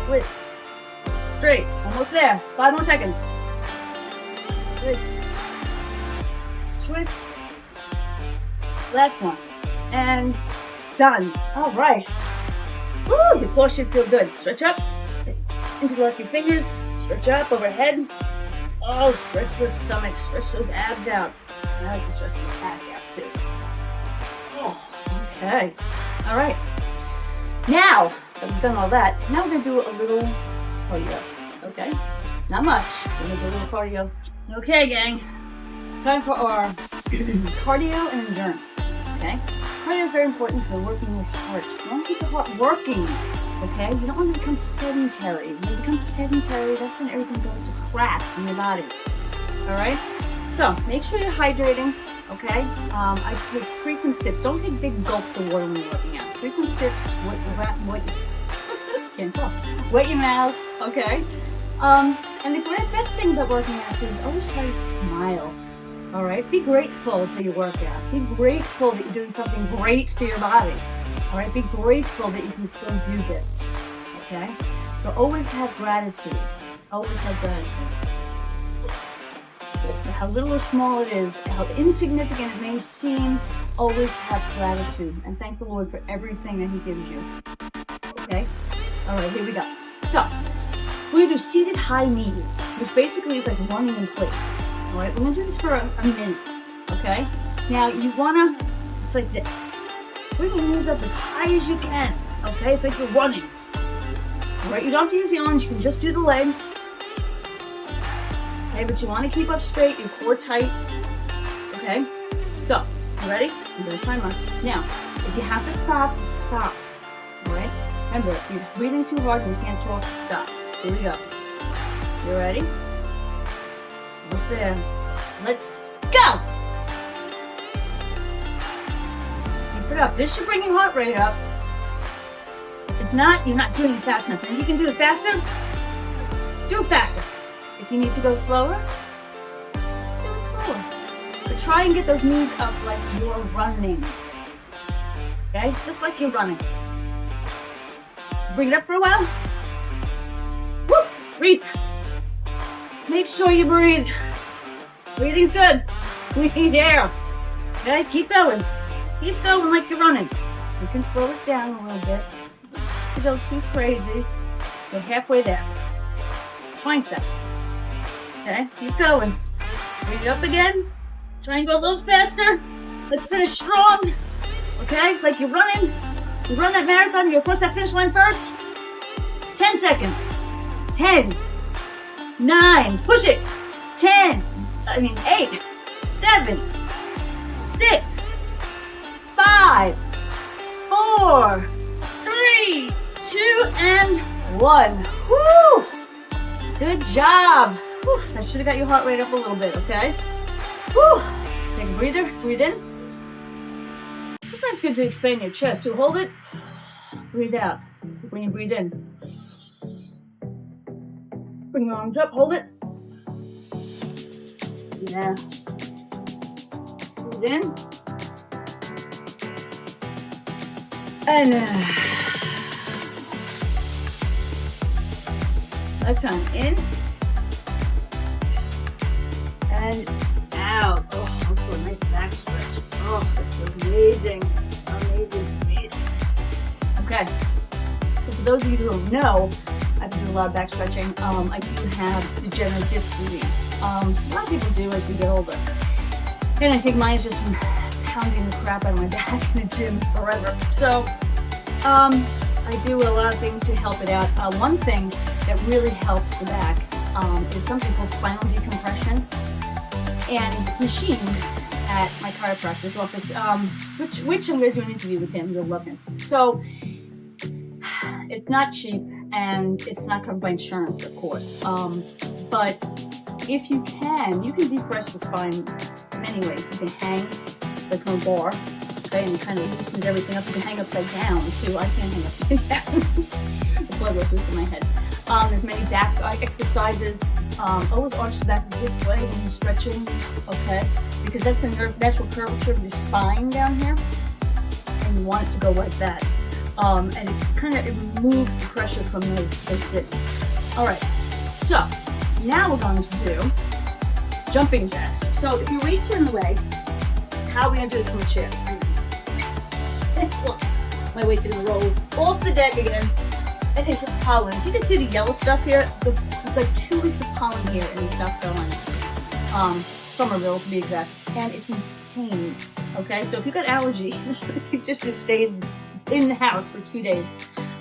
Twist. Straight. Almost there. 5 more seconds. Twist. Twist. Last one. And done. All right. Woo, your core should feel good. Stretch up. Interlock your fingers. Stretch up overhead. Oh, stretch the stomach. Stretch those abs out. I like to stretch those abs out too. Oh, okay. All right. Now that we've done all that, now we're going to do a little cardio. Okay? Not much. We're going to do a little cardio. Okay, gang. Time for our cardio and endurance. Okay? Cardio is very important for working your heart. You want to keep the heart working. Okay? You don't want to become sedentary. When you become sedentary, that's when everything goes to crap in your body. Alright? So, make sure you're hydrating. Okay? I take frequent sips. Don't take big gulps of water when you're working out. Frequent sips, can't talk. Wet your mouth. Okay? And the best thing about working out is always try to smile. Alright? Be grateful for your workout. Be grateful that you're doing something great for your body. Alright? Be grateful that you can still do this. Okay? So always have gratitude. Always have gratitude. How little or small it is, how insignificant it may seem, always have gratitude. And thank the Lord for everything that He gives you. Okay? Alright, here we go. So, we're going to do seated high knees, which basically is like running in place. Alright, we're going to do this for a minute. Okay? Now, you want to, it's like this. Bring your knees up as high as you can. Okay? It's like you're running. Alright, you don't have to use the arms, you can just do the legs. Okay, but you want to keep up straight, your core tight. Okay? So, you ready? I'm going to time us. Now, if you have to stop, stop. Alright? Remember, if you're breathing too hard and you can't talk, stop. Here we go. You ready? Almost there. Let's go! Keep it up. This should bring your heart rate up. If not, you're not doing it fast enough. And if you can do it faster, do it faster. If you need to go slower, do it slower. But try and get those knees up like you're running. Okay? Just like you're running. Bring it up for a while. Woo! Breathe. Make sure you breathe. Breathing's good. We need air. Okay? Keep going. Keep going like you're running. You can slow it down a little bit. Don't go too crazy. Go halfway there. 20 seconds. Okay, keep going. Breathe it up again. Try and go a little faster. Let's finish strong. Okay, like you're running. You run that marathon, you cross that finish line first. 10 seconds. 10, 9, push it. 8, 7, 6, 5, 4, 3, 2, and 1. Woo! Good job. Whew, I should have got your heart rate up a little bit, okay? Whew. Take a breather, breathe in. Sometimes it's good to expand your chest. To hold it, breathe out. When you breathe in, bring your arms up, hold it. Yeah. Breathe in. And last time, in. And out. Oh, also a nice back stretch. Oh, that feels amazing. Amazing. Okay. So for those of you who don't know, I've been doing a lot of back stretching. I do have degenerative disc disease. A lot of people do as we get older. And I think mine's just been pounding the crap out of my back in the gym forever. So I do a lot of things to help it out. One thing that really helps the back is something called spinal decompression, and machines at my chiropractor's office, which I'm going to do an interview with him. You'll love him. So it's not cheap and it's not covered by insurance, of course. But if you can depress the spine many ways. You can hang like on a bar, okay, and it kind of loosens everything up. You can hang upside down too. I can't hang upside down. The blood rushes to my head. There's many back exercises. Always arch the back this way when you're stretching, okay? Because that's a natural curvature of your spine down here, and you want it to go like that. And it removes the pressure from those discs. All right, so now we're going to do jumping jacks. So if your weights are in the way, how are we going to do this from a chair? Look, my weight's going to roll off the deck again. And it's pollen. If you can see the yellow stuff here, it's like 2 weeks of pollen here in South Carolina. Somerville to be exact. And it's insane. Okay, so if you've got allergies, just stay in the house for 2 days.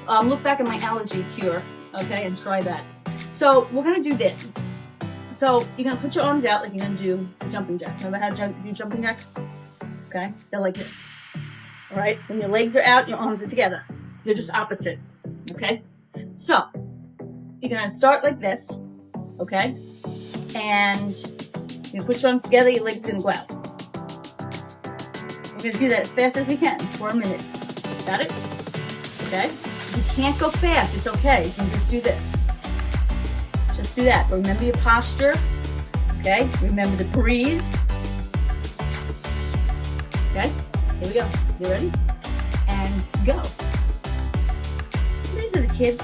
Look back at my allergy cure, okay, and try that. So we're gonna do this. So you're gonna put your arms out like you're gonna do a jumping jack. Remember how to do jumping jacks? Okay, they're like this. All right, when your legs are out, your arms are together. They're just opposite. Okay, so you're gonna start like this, okay, and you put your arms together, your legs are gonna go out. We're gonna do that as fast as we can for a minute. Got it? Okay, you can't go fast, it's okay, you can just do this. Just do that, but remember your posture, okay, remember to breathe. Okay, here we go, you ready? And go. These are the kids.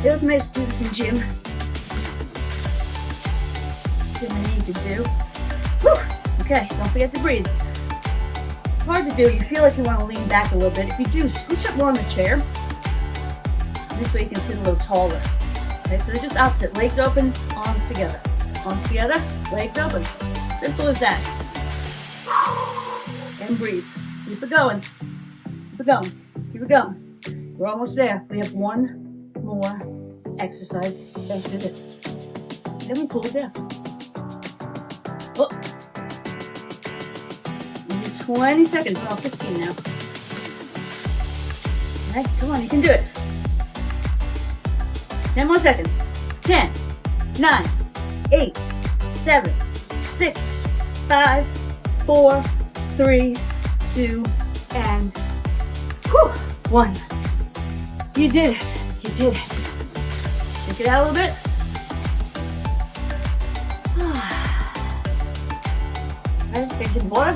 They don't make us do this in gym. What I need to do. Whew. Okay, don't forget to breathe. It's hard to do. You feel like you want to lean back a little bit. If you do, scooch up more on the chair. This way you can sit a little taller. Okay, so they're just opposite. Legs open, arms together. Arms together, legs open. Simple as that. And breathe. Keep it going. Keep it going. Keep it going. We're almost there. We have one more exercise after this. Then we cool it down. Oh. Maybe 20 seconds. Oh, 15 now. All right, come on, you can do it. 10 more seconds. 10, 9, 8, 7, 6, 5, 4, 3, 2, and 1. You did it. You did it. Take it out a little bit. Alright, take some water.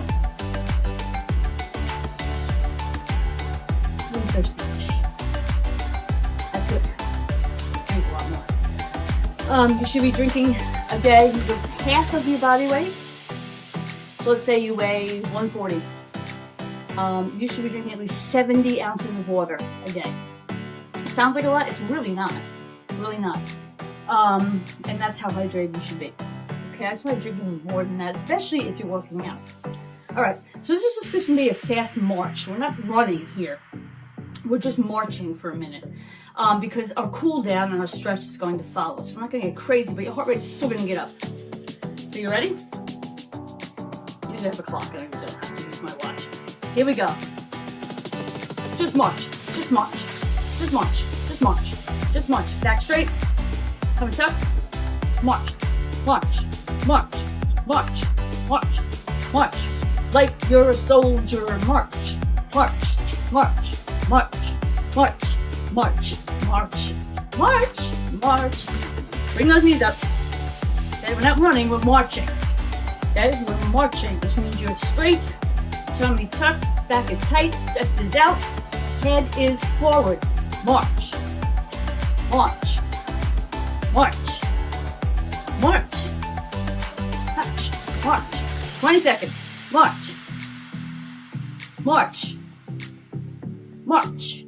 That's good. Drink a lot more. You should be drinking a day with half of your body weight. So let's say you weigh 140. You should be drinking at least 70 ounces of water a day. Sounds like a lot, it's really not. Really not. And that's how hydrated you should be. Okay, I try drinking more than that, especially if you're working out. Alright, so this is just going to be a fast march. We're not running here. We're just marching for a minute. Because our cool down and our stretch is going to follow. So we're not going to get crazy, but your heart rate is still going to get up. So you ready? You because I have a clock and I just don't have to use my watch. Here we go. Just march, just march, just march, just march, just march. Back straight, come tucked, march, march, march, march, march, march. Like you're a soldier, march, march, march, march, march, march, march, march, march. Bring those knees up. Okay, we're not running, we're marching. Okay, we're marching, which means you're straight, tummy tucked, back is tight, chest is out, head is forward. March, march, march, march, touch, march. 20 seconds. March, march, march,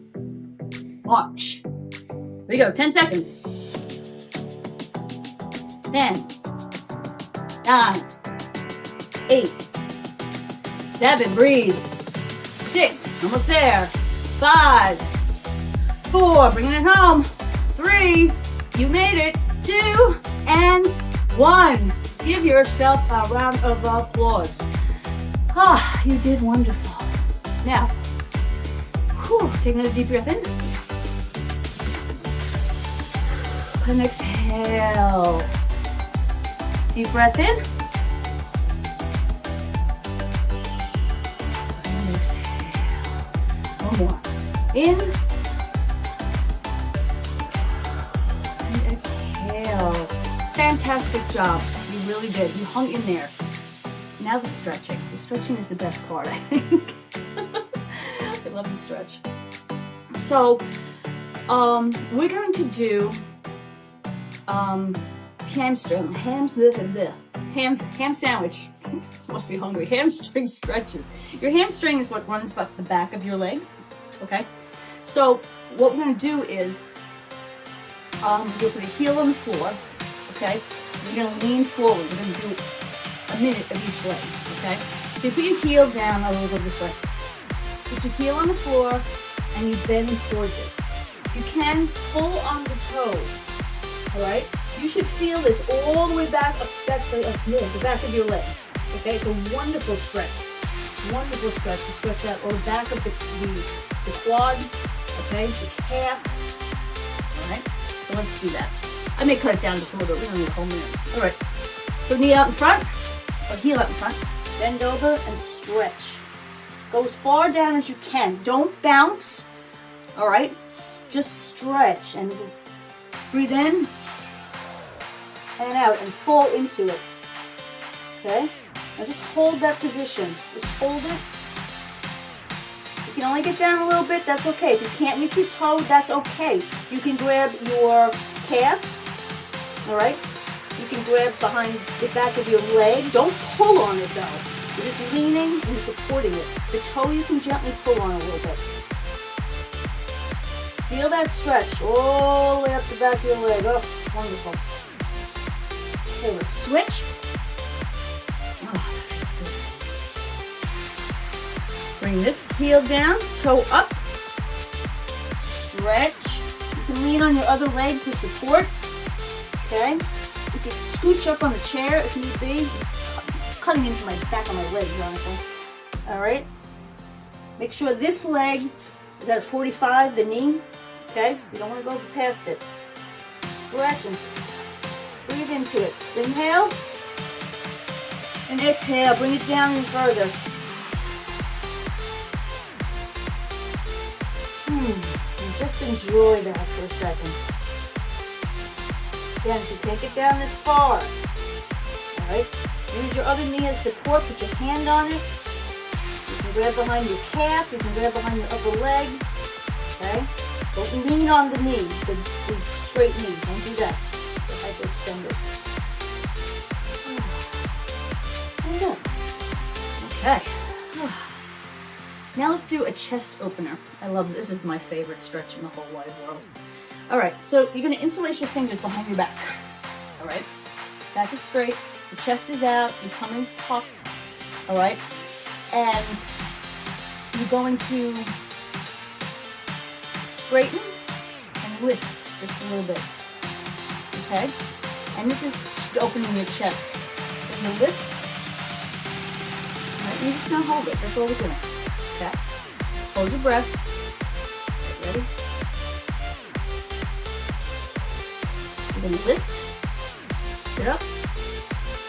march. Here we go, 10 seconds. 10, 9, 8, 7, breathe. 6, almost there. 5, 4, bringing it home. 3, you made it. 2, and 1. Give yourself a round of applause. Ah, you did wonderful. Now, take another deep breath in. And exhale. Deep breath in. And exhale. One more. In. And exhale. Fantastic job. You really did. You hung in there. Now the stretching. The stretching is the best part, I think. I love the stretch. So, we're going to do ham sandwich. Must be hungry. Hamstring stretches. Your hamstring is what runs up the back of your leg. Okay. So what we're going to do is you'll put a heel on the floor. Okay. You're going to lean forward. We're going to do a minute of each leg. Okay. So you put your heel down. I will go this way. Put your heel on the floor and you bend towards it. You can pull on the toes. All right. You should feel this all the way back up, the back of your leg. Okay, it's a wonderful stretch. Wonderful stretch to stretch out all the back of the quad, okay, the calf. All right, so let's do that. I may cut it down just a little bit. We don't need a whole minute. All right, so knee out in front, or heel out in front. Bend over and stretch. Go as far down as you can. Don't bounce. All right, just stretch and breathe in and out and fall into it. Okay? Now just hold that position. Just hold it. You can only get down a little bit, that's okay. If you can't reach your toe, that's okay. You can grab your calf. Alright? You can grab behind the back of your leg. Don't pull on it though. You're just leaning and supporting it. The toe you can gently pull on a little bit. Feel that stretch all the way up the back of your leg. Oh, wonderful. Okay, let's switch. Oh, that feels good. Bring this heel down, toe up. Stretch. You can lean on your other leg for support. Okay. You can scooch up on the chair if need be. It's cutting into my back of my leg, Jonathan. All right. Make sure this leg is at 45, the knee. Okay. You don't want to go past it. Stretch and breathe into it. Inhale. And exhale. Bring it down even further. And just enjoy that for a second. Again, if you take it down this far, alright, use your other knee as support, put your hand on it. You can grab behind your calf, you can grab behind your upper leg, okay? Don't lean on the knee, the straight knee, don't do that. You'll hyperextend it. Okay. Now let's do a chest opener. I love this. This is my favorite stretch in the whole wide world. All right, so you're going to interlace your fingers behind your back. All right, back is straight, the chest is out, your tummy is tucked. All right, and you're going to straighten and lift just a little bit. Okay, and this is opening your chest. So you lift And you're just gonna hold it. That's all we're doing. Okay? Hold your breath. Get ready? You're gonna lift. Sit up.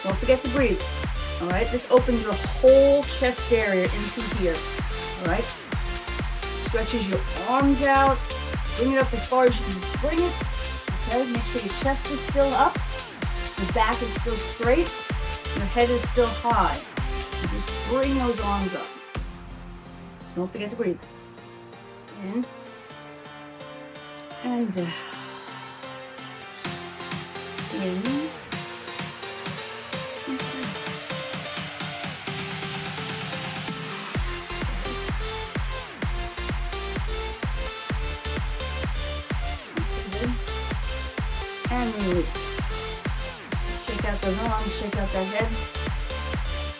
Don't forget to breathe. Alright? This opens your whole chest area into here. Alright? Stretches your arms out. Bring it up as far as you can bring it. Okay? Make sure your chest is still up. Your back is still straight. Your head is still high. And just bring those arms up. Don't forget to breathe. In. And out. In. And release. Shake out those arms, shake out that head.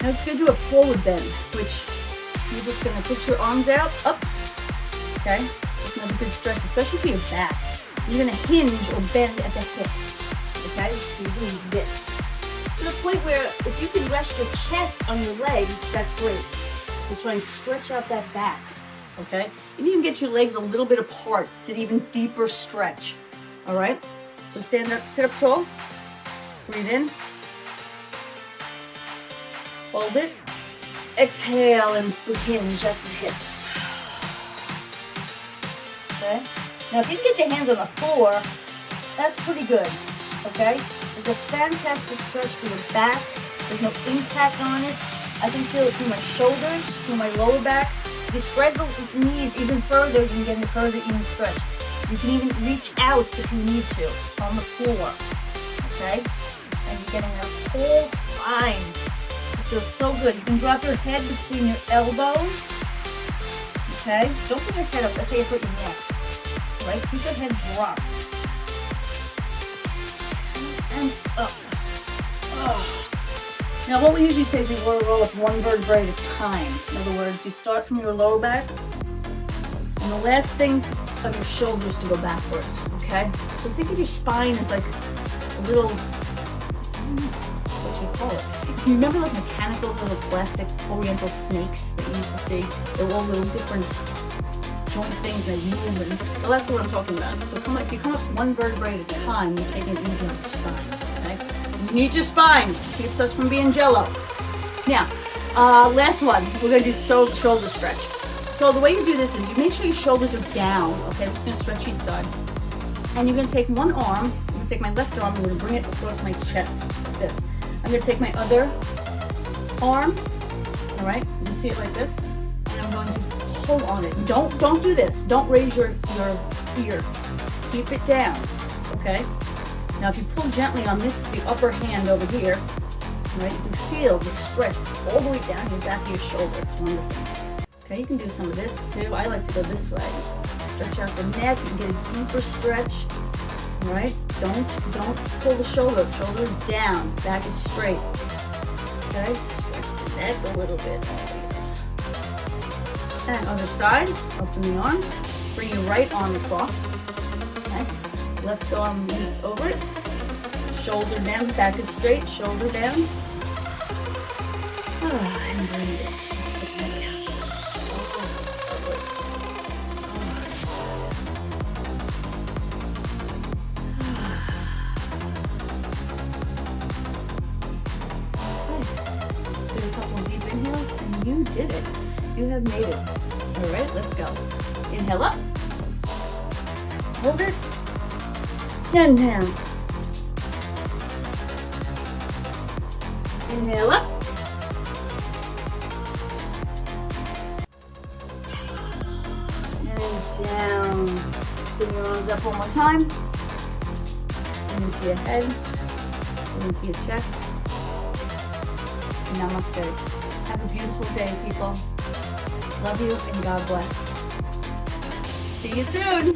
Now it's going to do a forward bend, which you're just going to put your arms out, up. Okay? It's another good stretch, especially for your back. You're going to hinge or bend at the hip. Okay? So you're doing this. To the point where if you can rest your chest on your legs, that's great. So try and stretch out that back. Okay? And you can get your legs a little bit apart. It's an even deeper stretch. Alright? So stand up, sit up tall. Breathe in. Hold it. Exhale and hinge at the hips. Okay? Now if you can get your hands on the floor, that's pretty good. Okay? It's a fantastic stretch for your back. There's no impact on it. I can feel it through my shoulders, through my lower back. If you spread the knees even further, you can get it further even stretched. You can even reach out if you need to on the floor. Okay? And you're getting a whole spine. It feels so good. You can drop your head between your elbows. Okay? Don't put your head up. That's how you hurt your neck. Right? Keep your head dropped. And up. Oh. Now what we usually say is we want to roll up one vertebrae at a time. In other words, you start from your lower back, and the last thing of your shoulders to go backwards. Okay? So think of your spine as like a little, what should you call it? You remember those mechanical little plastic oriental snakes that you used to see? They were all little different joint things that move, and well, that's what I'm talking about. So if you come up one vertebrae at a time, you're taking it easy on your spine. Okay? You need your spine. It keeps us from being jello. Now, last one. We're going to do shoulder stretch. So the way you do this is you make sure your shoulders are down. Okay, I'm just going to stretch each side. And you're going to take one arm. I'm going to take my left arm. I'm going to bring it across my chest like this. I'm going to take my other arm. All right, you can see it like this. And I'm going to pull on it. Don't do this. Don't raise your ear. Keep it down. Okay. Now if you pull gently on this, the upper hand over here, right, you can feel the stretch all the way down your back of your shoulder. It's wonderful. Okay, you can do some of this too. I like to go this way. Stretch out the neck and get a deeper stretch. All right, don't pull the shoulder. Shoulders down, back is straight. Okay, stretch the neck a little bit. Yes. And other side, open the arms. Bring your right arm across. Okay, left arm leans over it. Shoulder down, back is straight. Shoulder down. And breathe it. Stretch the neck out. You did it. You have made it. All right, let's go. Inhale up. Hold it. And down. Inhale up. And down. Bring your arms up one more time. Into your head. Into your chest. Namaste. Have a beautiful day, people. Love you and God bless. See you soon.